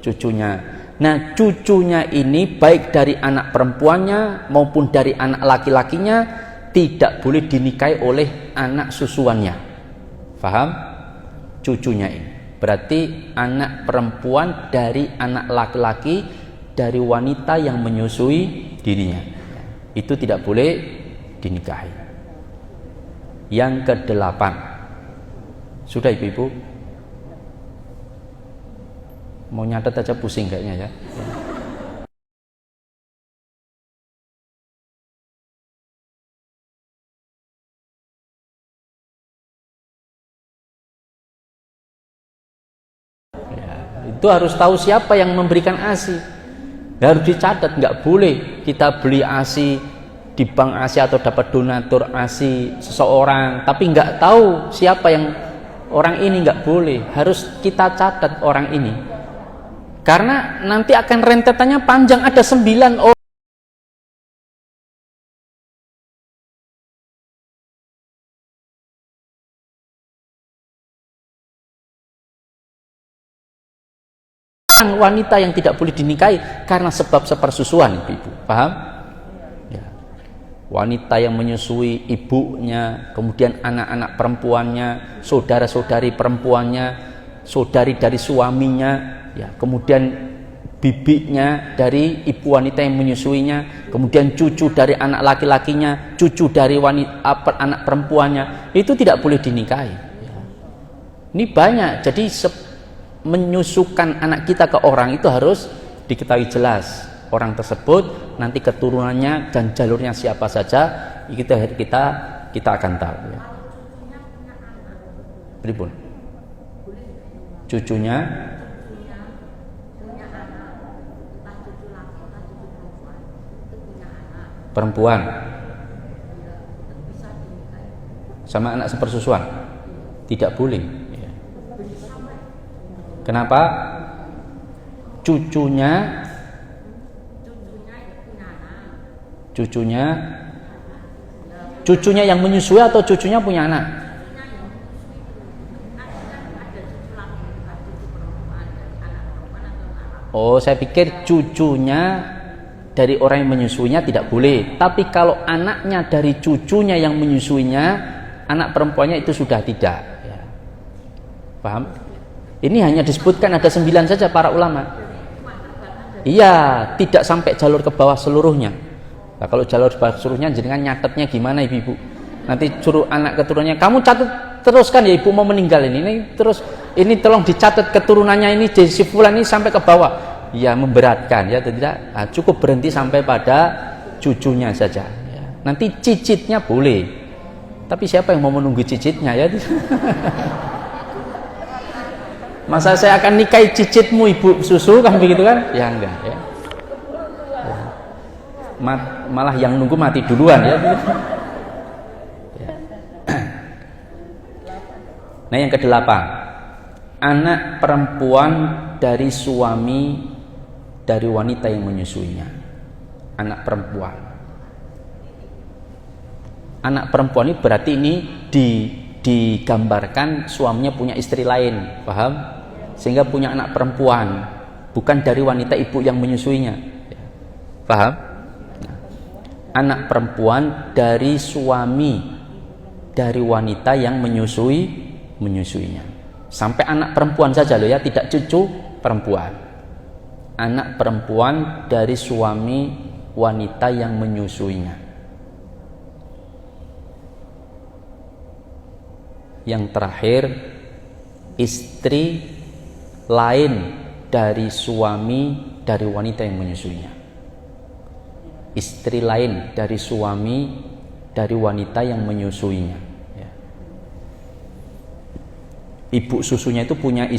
cucunya. Nah, cucunya ini baik dari anak perempuannya maupun dari anak laki-lakinya tidak boleh dinikahi oleh anak susuannya. Paham? Cucunya ini berarti anak perempuan dari anak laki-laki dari wanita yang menyusui dirinya. Itu tidak boleh dinikahi. Yang kedelapan, sudah ibu-ibu? Mau nyatet aja pusing kayaknya, ya. Itu harus tahu siapa yang memberikan ASI. Harus dicatat, nggak boleh kita beli ASI di bank ASI atau dapat donatur ASI seseorang tapi nggak tahu siapa yang orang ini, nggak boleh. Harus kita catat orang ini, karena nanti akan rentetannya panjang. Ada 9 orang wanita yang tidak boleh dinikahi karena sebab sepersusuan, ibu. Paham? Ya. Wanita yang menyusui ibunya, kemudian anak-anak perempuannya, saudara-saudari perempuannya, saudari dari suaminya, ya, kemudian bibinya dari ibu wanita yang menyusuinya, kemudian cucu dari anak laki-lakinya, cucu dari anak perempuannya, itu tidak boleh dinikahi. Ya. Ini banyak, jadi menyusukan anak kita ke orang itu harus diketahui jelas orang tersebut, nanti keturunannya dan jalurnya siapa saja, kita akan tahu, ya. Pripun? Cucunya perempuan sama anak sepersusuan tidak boleh. Kenapa? Cucunya yang menyusui atau cucunya punya anak? Oh, saya pikir cucunya dari orang yang menyusuinya tidak boleh. Tapi kalau anaknya dari cucunya yang menyusuinya, anak perempuannya itu sudah tidak, ya. Paham? Ini hanya disebutkan ada 9 saja para ulama. Iya, tidak sampai jalur ke bawah seluruhnya. Nah, kalau jalur ke bawah seluruhnya, jenengan nyatetnya gimana, ibu-ibu? Nanti suruh anak keturunannya, kamu catat teruskan ya, ibu mau meninggal ini terus ini tolong dicatat keturunannya ini si fulan ini sampai ke bawah. ya memberatkan ya, tidak. Nah, cukup berhenti sampai pada cucunya saja. Ya. Nanti cicitnya boleh, tapi siapa yang mau menunggu cicitnya ya? Masa saya akan nikahi cicitmu ibu susu kan begitu kan? Ya enggak ya. Malah yang nunggu mati duluan ya. Nah yang kedelapan, anak perempuan dari suami dari wanita yang menyusuinya. Anak perempuan. Anak perempuan ini berarti ini digambarkan suaminya punya istri lain, paham? Sehingga punya anak perempuan, bukan dari wanita ibu yang menyusuinya, paham? Nah, anak perempuan dari suami dari wanita yang menyusuinya. Sampai anak perempuan saja loh ya, tidak cucu perempuan. Anak perempuan dari suami wanita yang menyusuinya. Yang terakhir, istri lain dari suami dari wanita yang menyusuinya. Istri lain dari suami dari wanita yang menyusuinya. Ya. Ibu susunya itu punya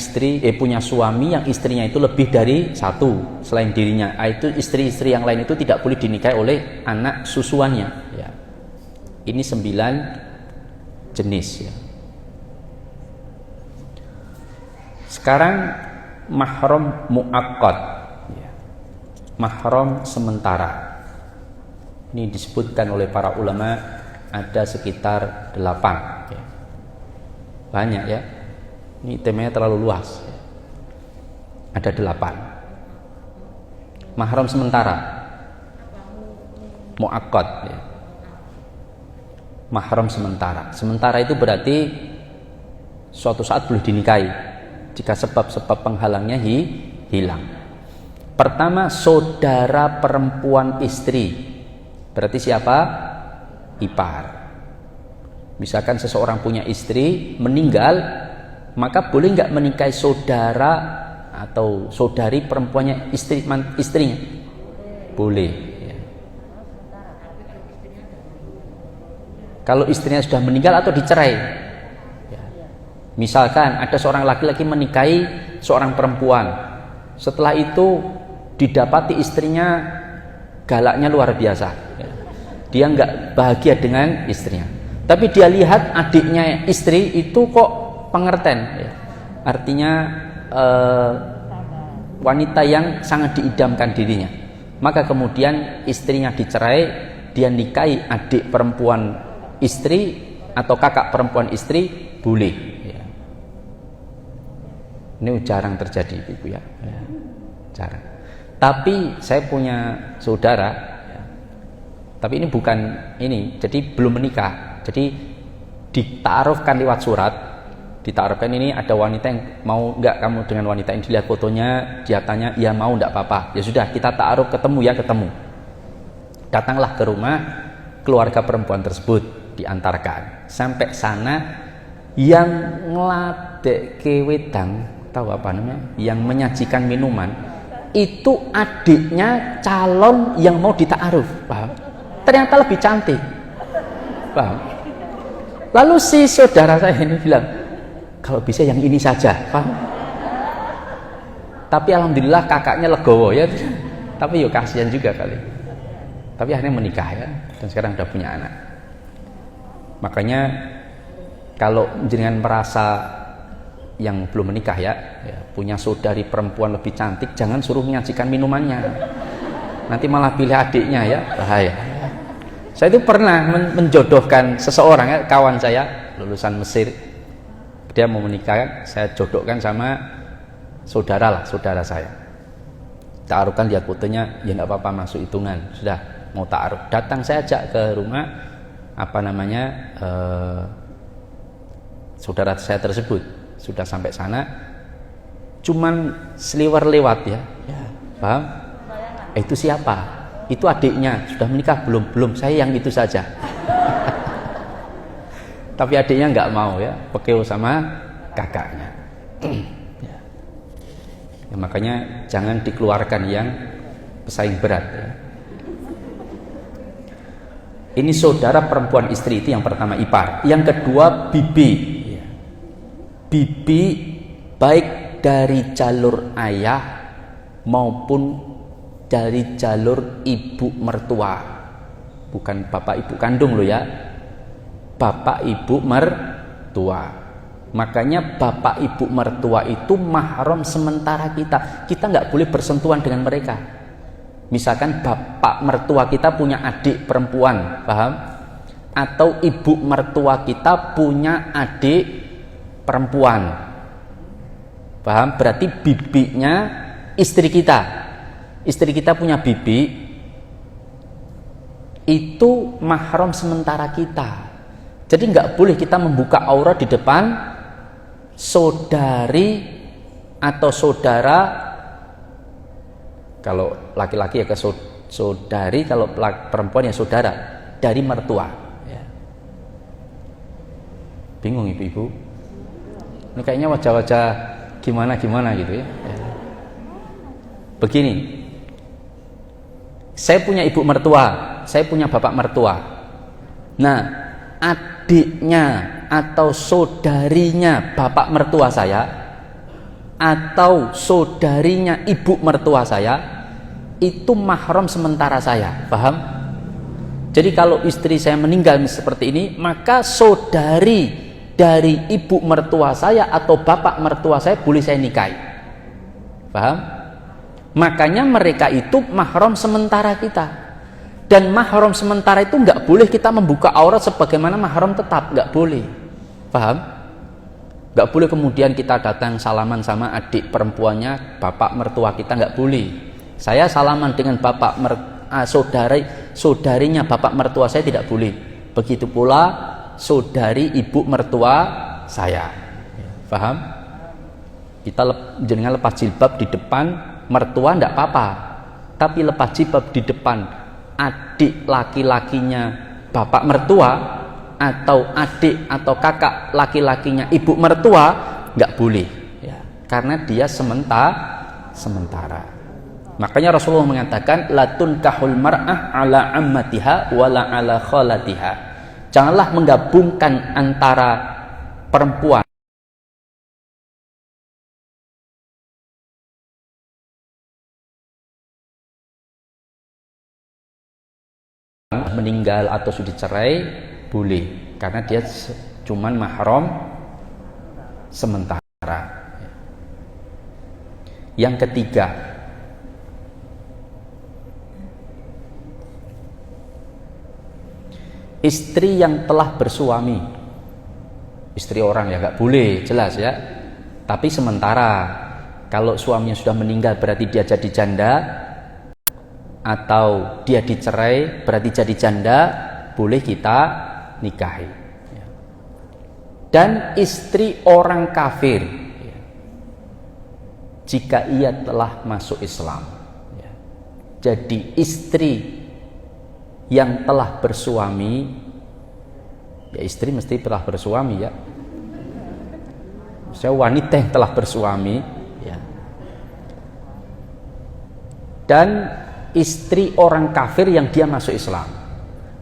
punya suami yang istrinya itu lebih dari satu selain dirinya. Itu istri-istri yang lain itu tidak boleh dinikahi oleh anak susuannya. Ya. Ini 9 jenis. Ya. Sekarang mahram muakkad, ya. Mahram sementara. Ini disebutkan oleh para ulama ada sekitar 8. Ya. Banyak ya. Ini temanya terlalu luas. Ya. Ada 8. Mahram sementara, muakkad. Ya. Mahram sementara. Sementara itu berarti suatu saat boleh dinikahi jika sebab-sebab penghalangnya hilang. Pertama, saudara perempuan istri. Berarti siapa? Ipar. Misalkan seseorang punya istri meninggal, maka boleh nggak menikahi saudara atau saudari perempuannya istrinya? Boleh. Ya. Kalau istrinya sudah meninggal atau dicerai. Misalkan ada seorang laki-laki menikahi seorang perempuan, setelah itu didapati istrinya galaknya luar biasa, dia nggak bahagia dengan istrinya, tapi dia lihat adiknya istri itu kok pengertian, artinya wanita yang sangat diidamkan dirinya, maka kemudian istrinya dicerai, dia nikahi adik perempuan istri atau kakak perempuan istri, boleh. Ini jarang terjadi ibu ya, jarang. Tapi saya punya saudara, ya. Tapi ini bukan ini, jadi belum menikah. Jadi ditaarufkan lewat surat, ditaarufkan ini ada wanita yang mau nggak kamu dengan wanita ini, dilihat fotonya, dia tanya, ya mau nggak apa-apa. Ya sudah, kita taaruf, ketemu ya ketemu. Datanglah ke rumah keluarga perempuan tersebut, diantarkan. Sampai sana yang ngeladekke wedang, tahu apa namanya? Yang menyajikan minuman itu adiknya calon yang mau dita'aruf, paham? Ternyata lebih cantik, paham? Lalu si saudara saya ini bilang, kalau bisa yang ini saja, paham? Tapi alhamdulillah kakaknya legowo ya, tapi yuk kasihan juga kali. Tapi akhirnya menikah ya, dan sekarang udah punya anak. Makanya kalau jenengan merasa yang belum menikah ya, punya saudari perempuan lebih cantik, jangan suruh menyajikan minumannya, nanti malah pilih adiknya ya, bahaya. Saya itu pernah menjodohkan seseorang ya, kawan saya lulusan Mesir, dia mau menikah, saya jodohkan sama saudara saya. Taruhkan dia fotonya, ya nggak apa-apa masuk hitungan, sudah mau taruh. Datang saya ajak ke rumah saudara saya tersebut. Sudah sampai sana, cuman seliwer lewat ya, paham? Itu siapa? Itu adiknya, sudah menikah belum? Saya yang itu saja. Tapi adiknya nggak mau ya, pekeu sama kakaknya. Ya, makanya jangan dikeluarkan yang pesaing berat ya. Ini saudara perempuan istri, itu yang pertama ipar. Yang kedua bibi ya. Bibi baik dari jalur ayah maupun dari jalur ibu mertua, bukan bapak ibu kandung loh ya, bapak ibu mertua. Makanya bapak ibu mertua itu mahram sementara kita nggak boleh bersentuhan dengan mereka. Misalkan bapak mertua kita punya adik perempuan, paham? Atau ibu mertua kita punya adik perempuan, paham? Berarti bibinya istri kita. Istri kita punya bibi, itu mahram sementara kita. Jadi nggak boleh kita membuka aurat di depan saudari atau saudara. Kalau laki-laki ya ke saudari, kalau perempuan ya saudara dari mertua. Ya. Bingung ibu-ibu? Ini kayaknya wajah-wajah gimana gitu ya. Begini, saya punya ibu mertua, saya punya bapak mertua. Nah, adiknya atau saudarinya bapak mertua saya atau saudarinya ibu mertua saya itu mahram sementara saya, paham? Jadi kalau istri saya meninggal seperti ini, maka saudari dari ibu mertua saya atau bapak mertua saya boleh saya nikahi, paham? Makanya mereka itu mahram sementara kita. Dan mahram sementara itu nggak boleh kita membuka aurat sebagaimana mahram tetap, nggak boleh, paham? Nggak boleh kemudian kita datang salaman sama adik perempuannya bapak mertua kita, nggak boleh. Saya salaman dengan bapak saudarinya bapak mertua saya, tidak boleh. Begitu pula saudari ibu mertua saya, paham? Kita jangan lepas jilbab di depan mertua ndak apa-apa, tapi lepas jilbab di depan adik laki-lakinya bapak mertua atau adik atau kakak laki-lakinya ibu mertua nggak boleh ya, karena dia sementara. Makanya Rasulullah mengatakan la tunkahul mar'ah ala ammatiha wala ala khalatiha. Janganlah menggabungkan antara perempuan meninggal atau sudah cerai boleh, karena dia cuman mahram sementara. Yang ketiga, istri yang telah bersuami. Istri orang ya nggak boleh, jelas ya, tapi sementara. Kalau suaminya sudah meninggal berarti dia jadi janda, atau dia dicerai berarti jadi janda, boleh kita nikahi. Dan istri orang kafir jika ia telah masuk Islam. Jadi istri yang telah bersuami, ya istri mesti telah bersuami ya, saya wanita yang telah bersuami ya. Dan istri orang kafir yang dia masuk Islam.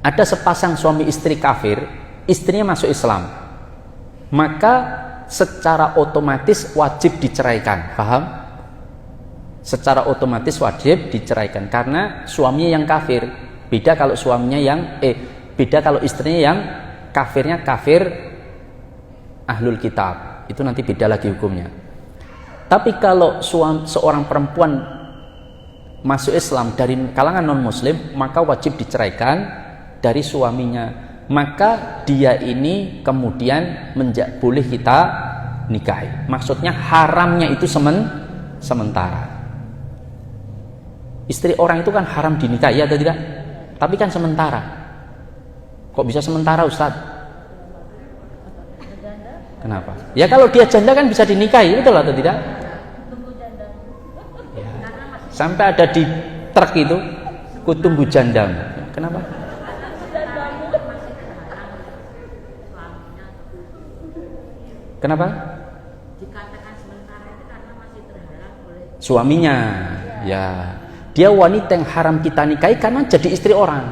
Ada sepasang suami istri kafir, istrinya masuk Islam, maka secara otomatis wajib diceraikan, paham? Secara otomatis wajib diceraikan karena suaminya yang kafir. Beda kalau suaminya beda kalau istrinya yang kafirnya kafir ahlul kitab, itu nanti beda lagi hukumnya. Tapi kalau seorang perempuan masuk Islam dari kalangan non muslim, maka wajib diceraikan dari suaminya. Maka dia ini kemudian boleh kita nikahi. Maksudnya haramnya itu sementara. Istri orang itu kan haram dinikahi ya atau tidak? Tapi kan sementara. Kok bisa sementara Ustaz? Kenapa? Ya kalau dia janda kan bisa dinikahi, betul atau tidak? Ya. Sampai ada di truk itu, kutunggu jandamu. Kenapa? Kenapa? Dikatakan sementara itu karena masih terhalang oleh suaminya. Ya, dia wanita yang haram kita nikahi karena jadi istri orang.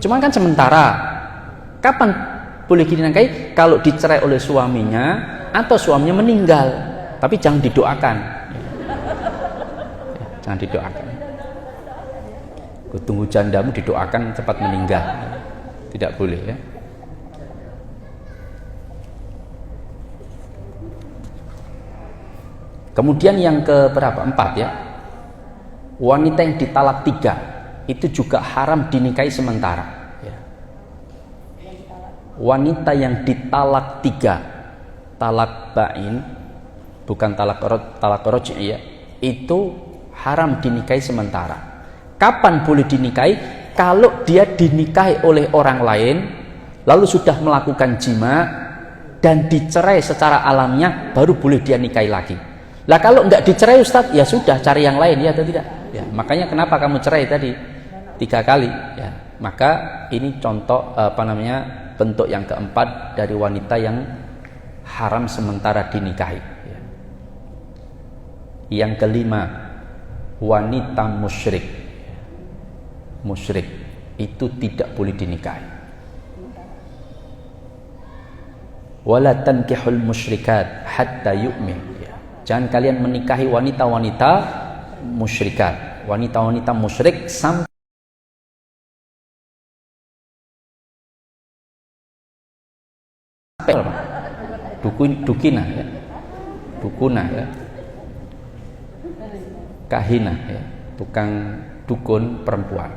Cuma kan sementara. Kapan boleh dinikahi? Kalau dicerai oleh suaminya atau suaminya meninggal. Tapi jangan didoakan. Ya, jangan didoakan. Tunggu jandamu didoakan cepat meninggal. Tidak boleh ya. Kemudian yang ke berapa? 4 ya. Wanita yang ditalak 3 itu juga haram dinikahi sementara ya. Wanita yang ditalak 3, talak bain, bukan talak roj'i ya, itu haram dinikahi sementara. Kapan boleh dinikahi? Kalau dia dinikahi oleh orang lain lalu sudah melakukan jima dan dicerai secara alamiah, baru boleh dia nikahi lagi. Lah kalau enggak dicerai Ustaz, ya sudah cari yang lain ya atau tidak? Ya, makanya kenapa kamu cerai tadi 3 kali ya. Maka ini contoh bentuk yang keempat dari wanita yang haram sementara dinikahi ya. Yang kelima, wanita musyrik. Musyrik itu tidak boleh dinikahi. Wala tankihul musyrikat hatta yu'min ya. Jangan kalian menikahi wanita-wanita musyrikat, wanita-wanita musyrik sampai dukinah ya, dukunah ya, kahinah ya, tukang dukun perempuan.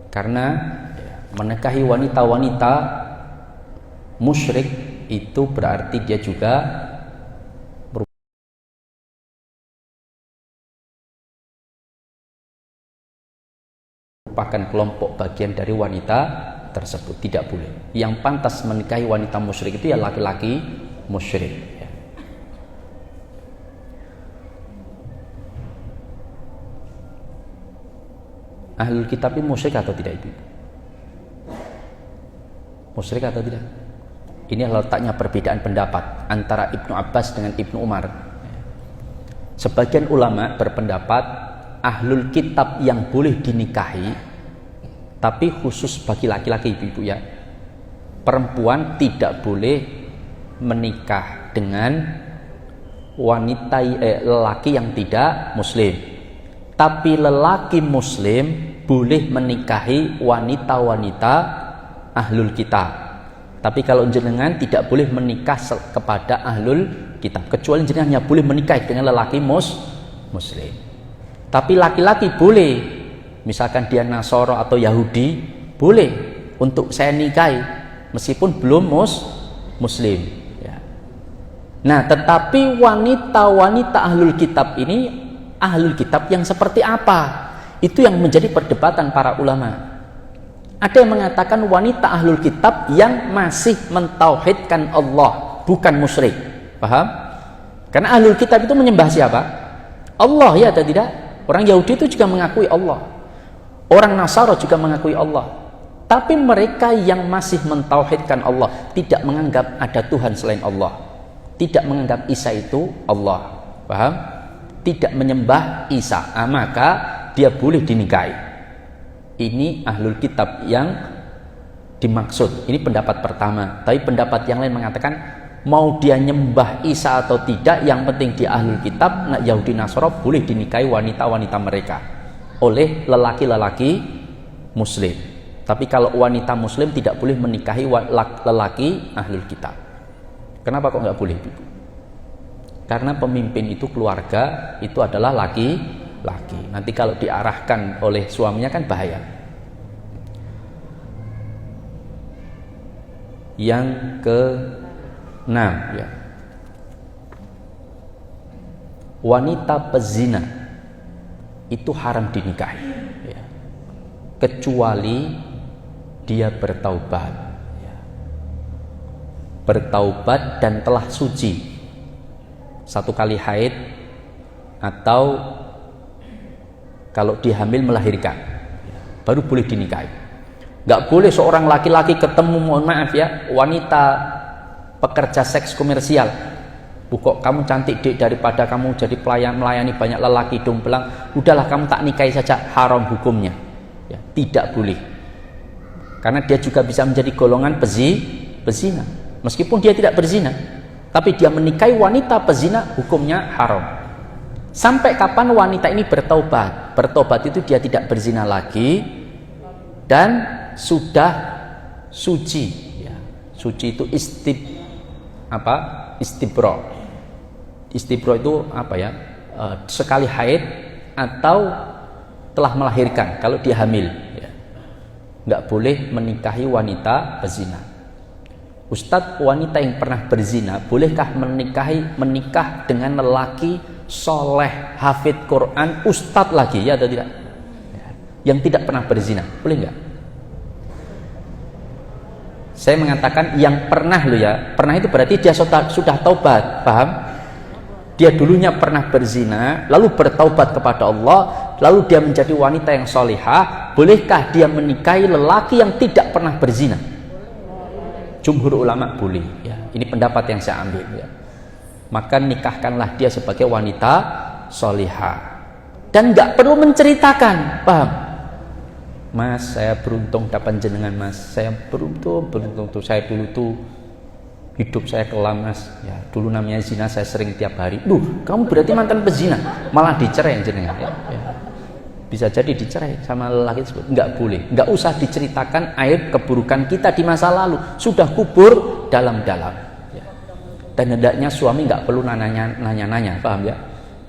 Karena menikahi wanita-wanita musyrik itu berarti dia juga merupakan kelompok bagian dari wanita tersebut. Tidak boleh. Yang pantas menikahi wanita musyrik itu ya laki-laki musyrik. Ahlul kitab ini musyrik atau tidak itu? Musyrik atau tidak? Ini letaknya perbedaan pendapat antara Ibnu Abbas dengan Ibnu Umar. Sebagian ulama berpendapat ahlul kitab yang boleh dinikahi, tapi khusus bagi laki-laki, ibu-ibu ya. Perempuan tidak boleh menikah dengan wanita lelaki yang tidak muslim. Tapi lelaki muslim boleh menikahi wanita-wanita ahlul kitab. Tapi kalau jenengan tidak boleh menikah kepada ahlul kitab, kecuali jenengan hanya boleh menikah dengan lelaki muslim. Tapi laki-laki boleh, misalkan dia Nasoro atau Yahudi, boleh untuk saya nikahi meskipun belum muslim ya. Nah, tetapi wanita-wanita ahlul kitab ini, ahlul kitab yang seperti apa? Itu yang menjadi perdebatan para ulama. Ada yang mengatakan wanita ahlul kitab yang masih mentauhidkan Allah, bukan musyrik. Paham? Karena ahlul kitab itu menyembah siapa? Allah ya atau tidak? Orang Yahudi itu juga mengakui Allah. Orang Nasara juga mengakui Allah. Tapi mereka yang masih mentauhidkan Allah, tidak menganggap ada Tuhan selain Allah, tidak menganggap Isa itu Allah. Paham? Tidak menyembah Isa, maka dia boleh dinikahi. Ini ahlul kitab yang dimaksud. Ini pendapat pertama. Tapi pendapat yang lain mengatakan mau dia nyembah Isa atau tidak, yang penting dia ahlul kitab. Yahudi Nasara boleh dinikahi wanita-wanita mereka oleh lelaki-lelaki muslim. Tapi kalau wanita muslim tidak boleh menikahi lelaki ahlul kitab. Kenapa kok nggak boleh? Karena pemimpin itu keluarga itu adalah laki-laki. Nanti kalau diarahkan oleh suaminya kan bahaya. Yang ke-6 ya. Wanita pezina itu haram dinikahi ya. Kecuali dia bertaubat ya. Bertaubat dan telah suci 1 kali haid, atau kalau dia hamil melahirkan, baru boleh dinikahi. Gak boleh seorang laki-laki ketemu, mohon maaf ya, wanita pekerja seks komersial, Kok kamu cantik Dek, daripada kamu jadi melayani banyak lelaki dong belang, udahlah kamu tak nikahi saja, haram hukumnya. Ya, tidak boleh. Karena dia juga bisa menjadi golongan pezina. Meskipun dia tidak berzina, tapi dia menikahi wanita pezina, hukumnya haram. Sampai kapan wanita ini bertaubat? Bertaubat itu dia tidak berzina lagi dan sudah suci. Ya, suci itu istibro. Istibro itu apa ya? Sekali haid atau telah melahirkan kalau dia hamil. Ya. Nggak boleh menikahi wanita berzina. Ustadz, wanita yang pernah berzina bolehkah menikah dengan lelaki soleh, hafid Quran, ustadz lagi, ya atau tidak? Ya. Yang tidak pernah berzina, boleh nggak? Saya mengatakan yang pernah loh ya. Pernah itu berarti dia sudah taubat, paham? Dia dulunya pernah berzina, lalu bertaubat kepada Allah, lalu dia menjadi wanita yang solihah. Bolehkah dia menikahi lelaki yang tidak pernah berzina? Jumhur ulama boleh. Ya, ini pendapat yang saya ambil. Ya. Maka nikahkanlah dia sebagai wanita solihah dan nggak perlu menceritakan, paham? Mas, saya beruntung dapat jenengan, Mas. Saya beruntung tuh. Saya dulu tuh hidup saya kelam, Mas. Ya, dulu namanya zina, saya sering tiap hari. Kamu berarti mantan pezina, malah dicerai jenengan. Ya. Bisa jadi dicerai sama lelaki tersebut. Nggak boleh, nggak usah diceritakan aib keburukan kita di masa lalu. Sudah kubur dalam-dalam. Ya. Dan hendaknya suami nggak perlu nanya-nanya, paham ya?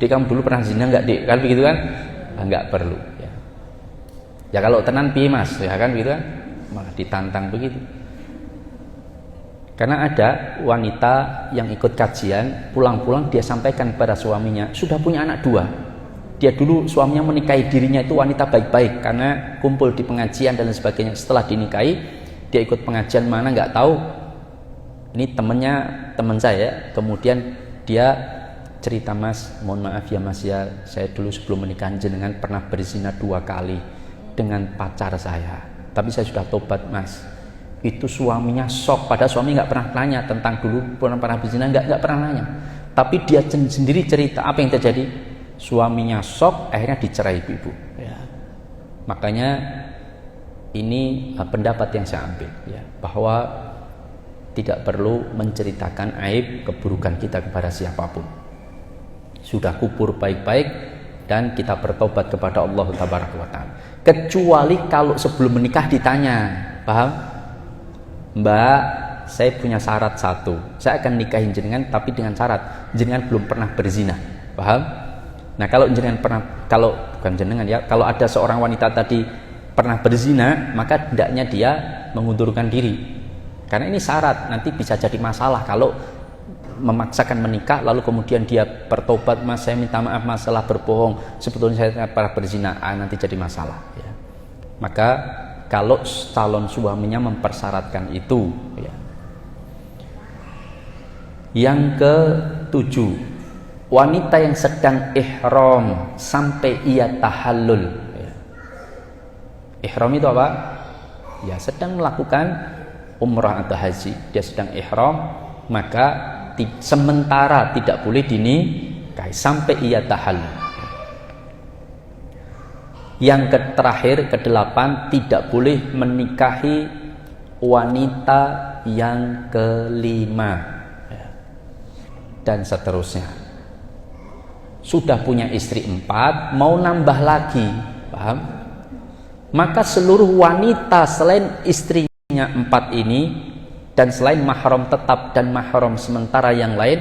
Dek, kamu dulu pernah zina nggak, Dek? Kan begitu kan? Nggak perlu. Ya kalau tenan piye Mas, ya kan gitu kan, malah ditantang begitu. Karena ada wanita yang ikut kajian, pulang-pulang dia sampaikan kepada suaminya, sudah punya anak 2. Dia dulu suaminya menikahi dirinya itu wanita baik-baik karena kumpul di pengajian dan sebagainya. Setelah dinikahi, dia ikut pengajian mana nggak tahu. Ini teman saya, kemudian dia cerita, Mas, mohon maaf ya Mas ya, saya dulu sebelum menikah jenengan pernah berzina 2 kali dengan pacar saya, tapi saya sudah tobat, Mas. Itu suaminya shock, padahal suami nggak pernah nanya tentang dulu pernah berzina, nggak pernah nanya. Tapi dia sendiri cerita apa yang terjadi. Suaminya shock, akhirnya dicerai ibu. Ya. Makanya ini pendapat yang saya ambil, ya, bahwa tidak perlu menceritakan aib keburukan kita kepada siapapun. Sudah kubur baik-baik dan kita bertobat kepada Allah Tabaraka wa Ta'ala. Kecuali kalau sebelum menikah ditanya, paham? Mbak, saya punya syarat 1, saya akan nikahin jenengan tapi dengan syarat jenengan belum pernah berzina, paham? Nah kalau jenengan pernah, kalau bukan jenengan ya, kalau ada seorang wanita tadi pernah berzina, maka hendaknya dia mengundurkan diri, karena ini syarat, nanti bisa jadi masalah kalau memaksakan menikah lalu kemudian dia bertobat, Mas saya minta maaf Mas salah berbohong, sebetulnya saya pernah berzina, nanti jadi masalah ya. Maka kalau calon suaminya mempersyaratkan itu ya. Yang ke-7, wanita yang sedang ihram sampai ia tahallul ya. Ihram itu apa? Ya sedang melakukan umrah atau haji, dia sedang ihram, maka sementara tidak boleh dinikahi sampai ia tahallul. Yang terakhir, ke-8, tidak boleh menikahi wanita yang ke-5 dan seterusnya. Sudah punya istri 4, mau nambah lagi, paham? Maka seluruh wanita selain istrinya 4 ini dan selain mahram tetap dan mahram sementara yang lain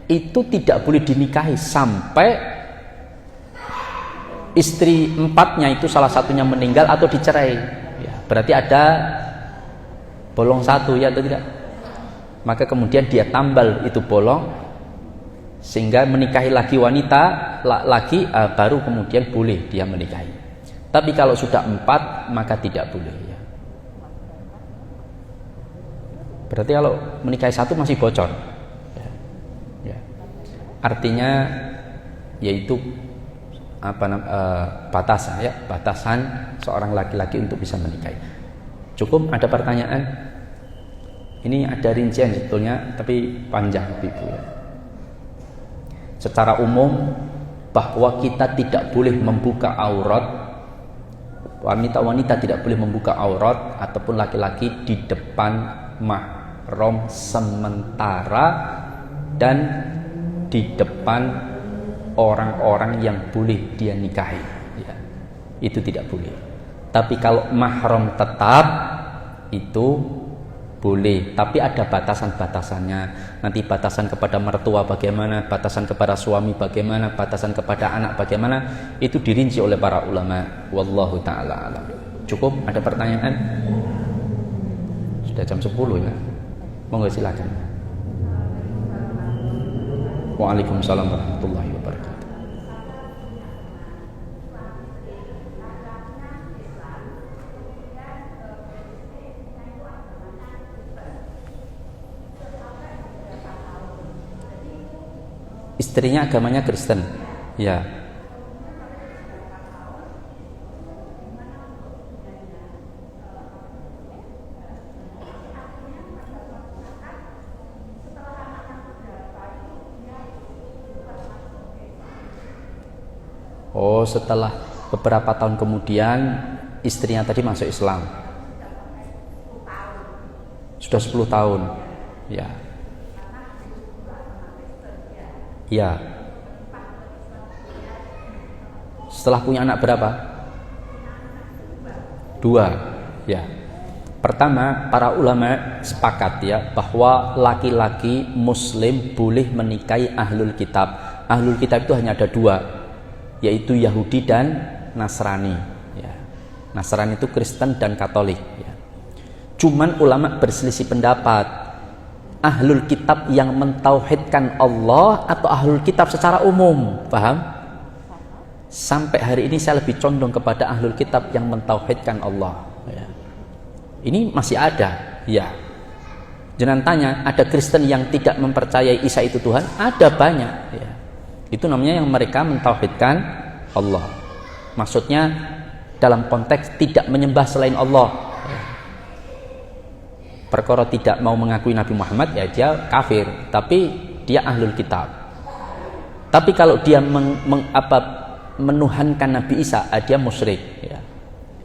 itu tidak boleh dinikahi sampai istri 4-nya itu salah satunya meninggal atau dicerai ya, berarti ada bolong 1 ya atau tidak, maka kemudian dia tambal itu bolong sehingga menikahi lagi wanita lagi baru kemudian boleh dia menikahi. Tapi kalau sudah 4 maka tidak boleh ya. Berarti kalau menikahi 1 masih bocor ya. Ya. Artinya yaitu batasan ya, batasan seorang laki-laki untuk bisa menikahi. Cukup ada pertanyaan? Ini ada rincian sebetulnya tapi panjang Ibu ya. secara umum bahwa kita tidak boleh membuka aurat, wanita-wanita tidak boleh membuka aurat ataupun laki-laki di depan mahram sementara dan di depan orang-orang yang boleh dia nikahi, ya. Itu tidak boleh. Tapi kalau mahram tetap itu boleh, tapi ada batasan-batasannya. Nanti batasan kepada mertua bagaimana, batasan kepada suami bagaimana, batasan kepada anak bagaimana, itu dirinci oleh para ulama. Wallahu ta'ala alam. Cukup? Ada pertanyaan? Sudah jam 10 ya. Monggo silakan. Waalaikumsalam warahmatullahi wabarakatuh. Istrinya agamanya Kristen, ya. Oh, setelah beberapa tahun kemudian istrinya tadi masuk Islam. Sudah 10 tahun, ya. Ya. Setelah punya anak berapa? 2. Ya. Pertama, para ulama sepakat ya bahwa laki-laki muslim boleh menikahi ahlul kitab. Ahlul kitab itu hanya ada 2, yaitu Yahudi dan Nasrani, ya. Nasrani itu Kristen dan Katolik, ya. Cuman ulama berselisih pendapat. Ahlul kitab yang mentauhidkan Allah atau ahlul kitab secara umum, paham? Sampai hari ini saya lebih condong kepada ahlul kitab yang mentauhidkan Allah, ya. Ini masih ada, ya. Jangan tanya, ada Kristen yang tidak mempercayai Isa itu Tuhan? Ada banyak, ya. Itu namanya yang mereka mentauhidkan Allah. Maksudnya dalam konteks tidak menyembah selain Allah. Perkara tidak mau mengakui Nabi Muhammad, ya dia kafir, tapi dia ahlul kitab. Tapi kalau dia menuhankan Nabi Isa, dia musyrik, ya.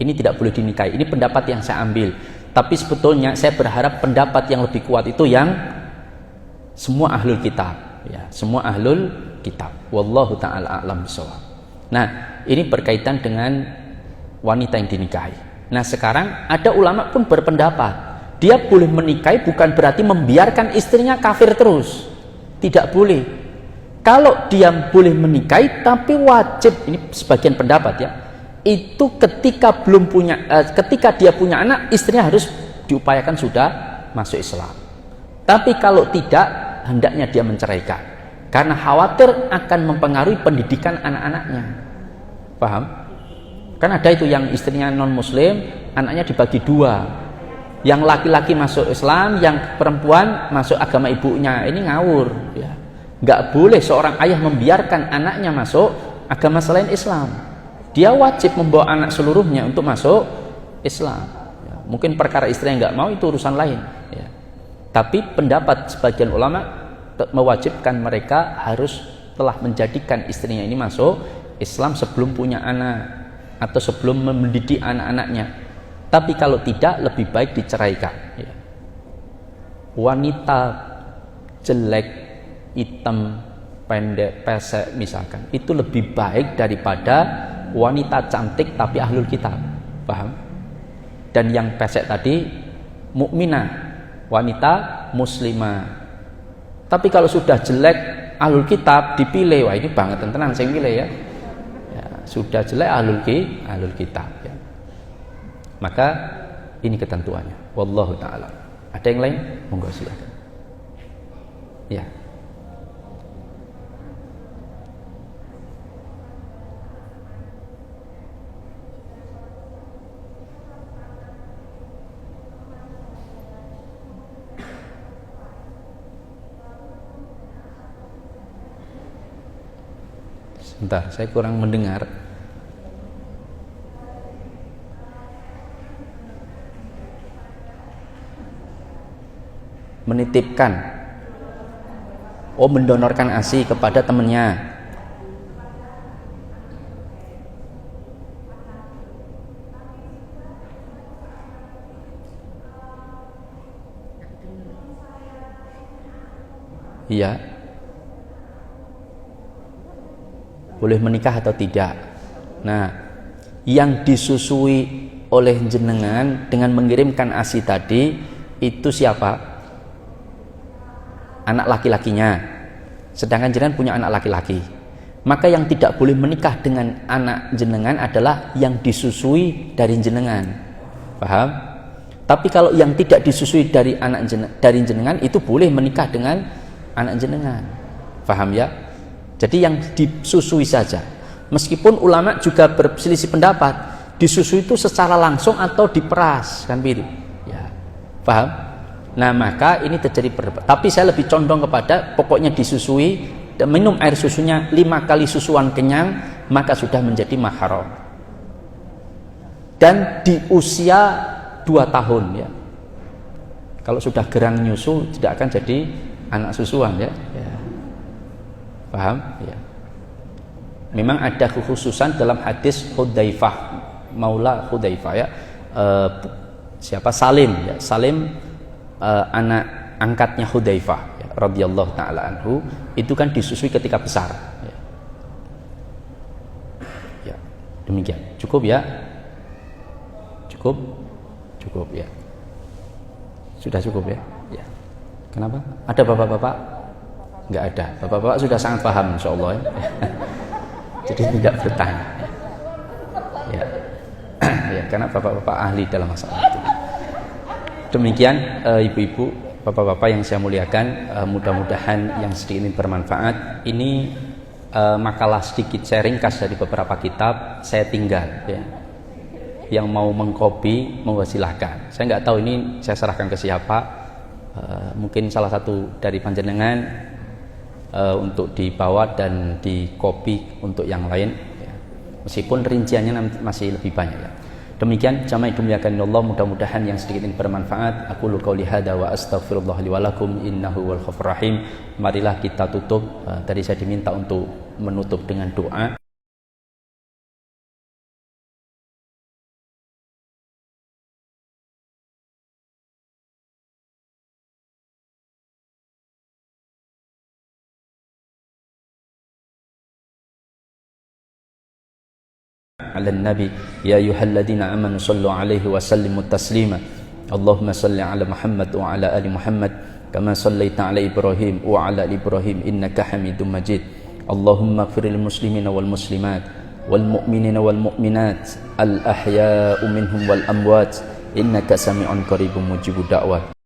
Ini tidak boleh dinikahi. Ini pendapat yang saya ambil. Tapi sebetulnya saya berharap pendapat yang lebih kuat itu yang semua ahlul kitab, ya, semua ahlul kitab. Wallahu ta'ala a'lam bishawab. Nah, ini berkaitan dengan wanita yang dinikahi. Nah, sekarang ada ulama pun berpendapat dia boleh menikahi bukan berarti membiarkan istrinya kafir terus. Tidak boleh. Kalau dia boleh menikahi tapi wajib, ini sebagian pendapat ya, itu ketika ketika dia punya anak, istrinya harus diupayakan sudah masuk Islam. Tapi kalau tidak, hendaknya dia menceraikan. Karena khawatir akan mempengaruhi pendidikan anak-anaknya. Paham? Kan ada itu yang istrinya non muslim, anaknya dibagi 2. Yang laki-laki masuk Islam, yang perempuan masuk agama ibunya. Ini ngawur, ya. Nggak boleh seorang ayah membiarkan anaknya masuk agama selain Islam. Dia wajib membawa anak seluruhnya untuk masuk Islam, ya. Mungkin perkara istrinya nggak mau, itu urusan lain, ya. Tapi pendapat sebagian ulama mewajibkan mereka harus telah menjadikan istrinya ini masuk Islam sebelum punya anak atau sebelum mendidik anak-anaknya. Tapi kalau tidak, lebih baik diceraikan, ya. Wanita jelek, hitam, pendek, pesek misalkan, itu lebih baik daripada wanita cantik tapi ahlul kitab. Paham? Dan yang pesek tadi mukminah, wanita muslimah. Tapi kalau sudah jelek ahlul kitab dipilih, wah ini banget tenan sing pilih, ya. Ya, sudah jelek ahlul kitab, ya. Maka ini ketentuannya. Wallahu ta'ala. Ada yang lain? Monggo silakan. Ya. Sebentar, saya kurang mendengar. Menitipkan. Oh, mendonorkan ASI kepada temannya. Iya. Boleh menikah atau tidak? Nah, yang disusui oleh jenengan dengan mengirimkan ASI tadi itu siapa? Anak laki-lakinya. Sedangkan jenengan punya anak laki-laki. Maka yang tidak boleh menikah dengan anak jenengan adalah yang disusui dari jenengan. Paham? Tapi kalau yang tidak disusui dari dari jenengan itu boleh menikah dengan anak jenengan. Paham ya? Jadi yang disusui saja. Meskipun ulama juga berselisih pendapat, disusui itu secara langsung atau diperas, kan begitu. Ya. Paham? Nah, maka ini terjadi pendapat. Tapi saya lebih condong kepada pokoknya disusui, dan minum air susunya 5 kali susuan kenyang, maka sudah menjadi mahram. Dan di usia 2 tahun ya. Kalau sudah gerang nyusu tidak akan jadi anak susuan ya. Paham? Ya. Memang ada kekhususan dalam hadis Hudzaifah, Maula Hudzaifah ya. Siapa? Salim ya. Salim anak angkatnya Hudzaifah ya, radhiyallahu taala anhu, itu kan disusui ketika besar ya. Ya. Demikian. Cukup ya? Cukup? Cukup ya. Sudah cukup ya? Ya. Kenapa? Ada bapak-bapak? Enggak ada. Bapak-bapak sudah sangat paham insyaallah ya. Jadi tidak bertanya. Ya. Ya, karena bapak-bapak ahli dalam masalah itu. Demikian ibu-ibu, bapak-bapak yang saya muliakan, mudah-mudahan yang sedikit ini bermanfaat. Ini makalah sedikit saya ringkas dari beberapa kitab, saya tinggal ya. Yang mau mengcopy monggo silahkan. Saya nggak tahu ini saya serahkan ke siapa. Mungkin salah satu dari panjenengan untuk dibawa dan di-copy untuk yang lain ya. Meskipun rinciannya masih lebih banyak ya. Demikian jamaah dimuliakan Allah, mudah-mudahan yang sedikit ini bermanfaat. Aku qouli hada wa astaghfirullah li wa lakum innahu wal ghafurur rahim. Marilah kita tutup. Tadi saya diminta untuk menutup dengan doa. على النبي يا أيها الذين آمنوا صلوا عليه وسلموا تسليما اللهم صل على محمد وعلى آل محمد كما صليت على إبراهيم وعلى آل إبراهيم إنك حميد مجيد اللهم اغفر للمسلمين والمسلمات والمؤمنين والمؤمنات الأحياء منهم والأموات إنك سميع قريب مجيب الدعوات.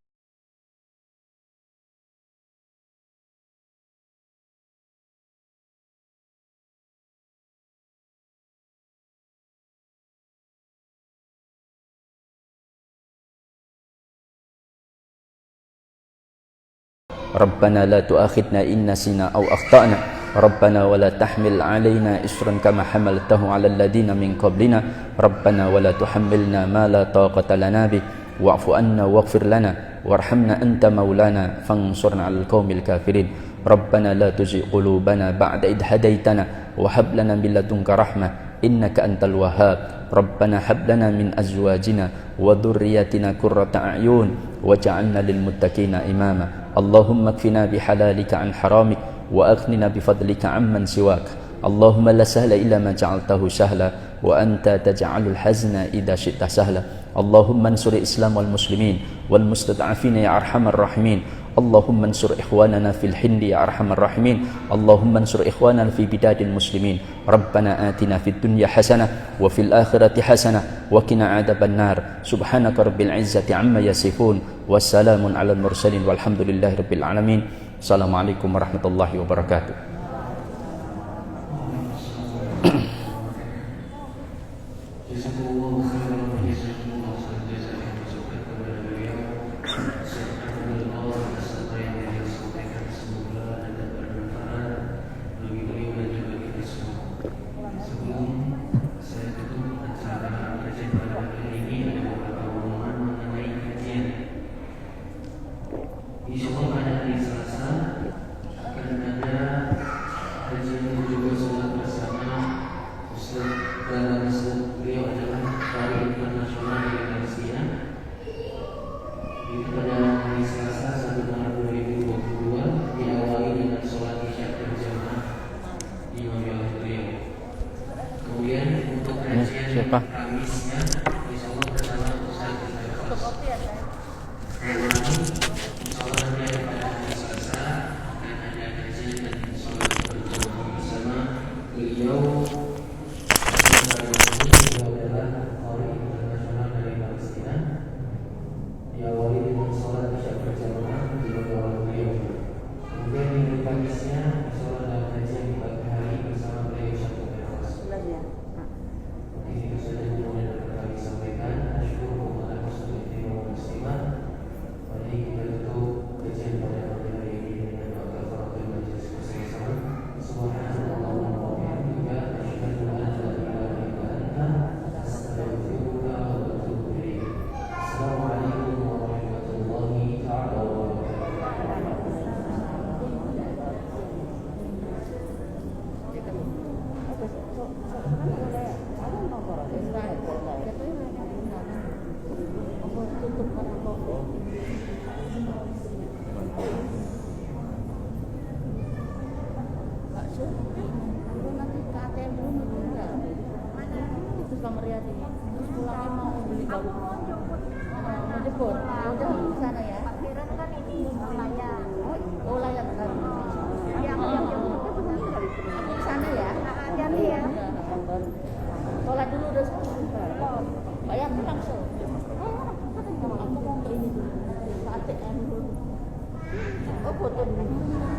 ربنا لا تؤاخذنا إن نسينا أو أخطأنا ربنا ولا تحمل علينا إصرا كما حملته على الذين من قبلنا ربنا ولا تحملنا ما لا طاقة لنا به واعف عنا واغفر لنا وارحمنا أنت مولانا فانصرنا على القوم الكافرين ربنا لا تزغ قلوبنا بعد إذ هديتنا وهب لنا من لدنك رحمة إنك أنت الوهاب ربنا هب لنا من أزواجنا وذرياتنا قرة أعين واجعلنا للمتقين إماما اللهم اكفنا بحلالك عن حرامك وأغننا بفضلك عمن سواك اللهم لا سهل إلا ما جعلته سهلا وأنت تجعل الحزن إذا شئت سهلا اللهم انصر الإسلام والمسلمين والمستضعفين يا أرحم الراحمين اللهم انصر إخواننا في الهند يا أرحم الراحمين اللهم انصر إخواننا في بلاد المسلمين ربنا آتنا في الدنيا حسنة وفي الآخرة حسنة وقنا عذاب النار سبحانك رب العزة عما يصفون والسلام على المرسلين والحمد لله رب العالمين السلام عليكم ورحمة الله وبركاته. Insya Allah pada hari Selasa akan Bogor. Ya udah ke sana ya. Parkiran kan ini layan. Oh layak kan. Yang Aku ke sana ya. hati-hati ya. Sholat dulu udah selesai. Bayar langsung. Aku mau ke ini dulu. Ke ATM dulu. Oh foto dulu.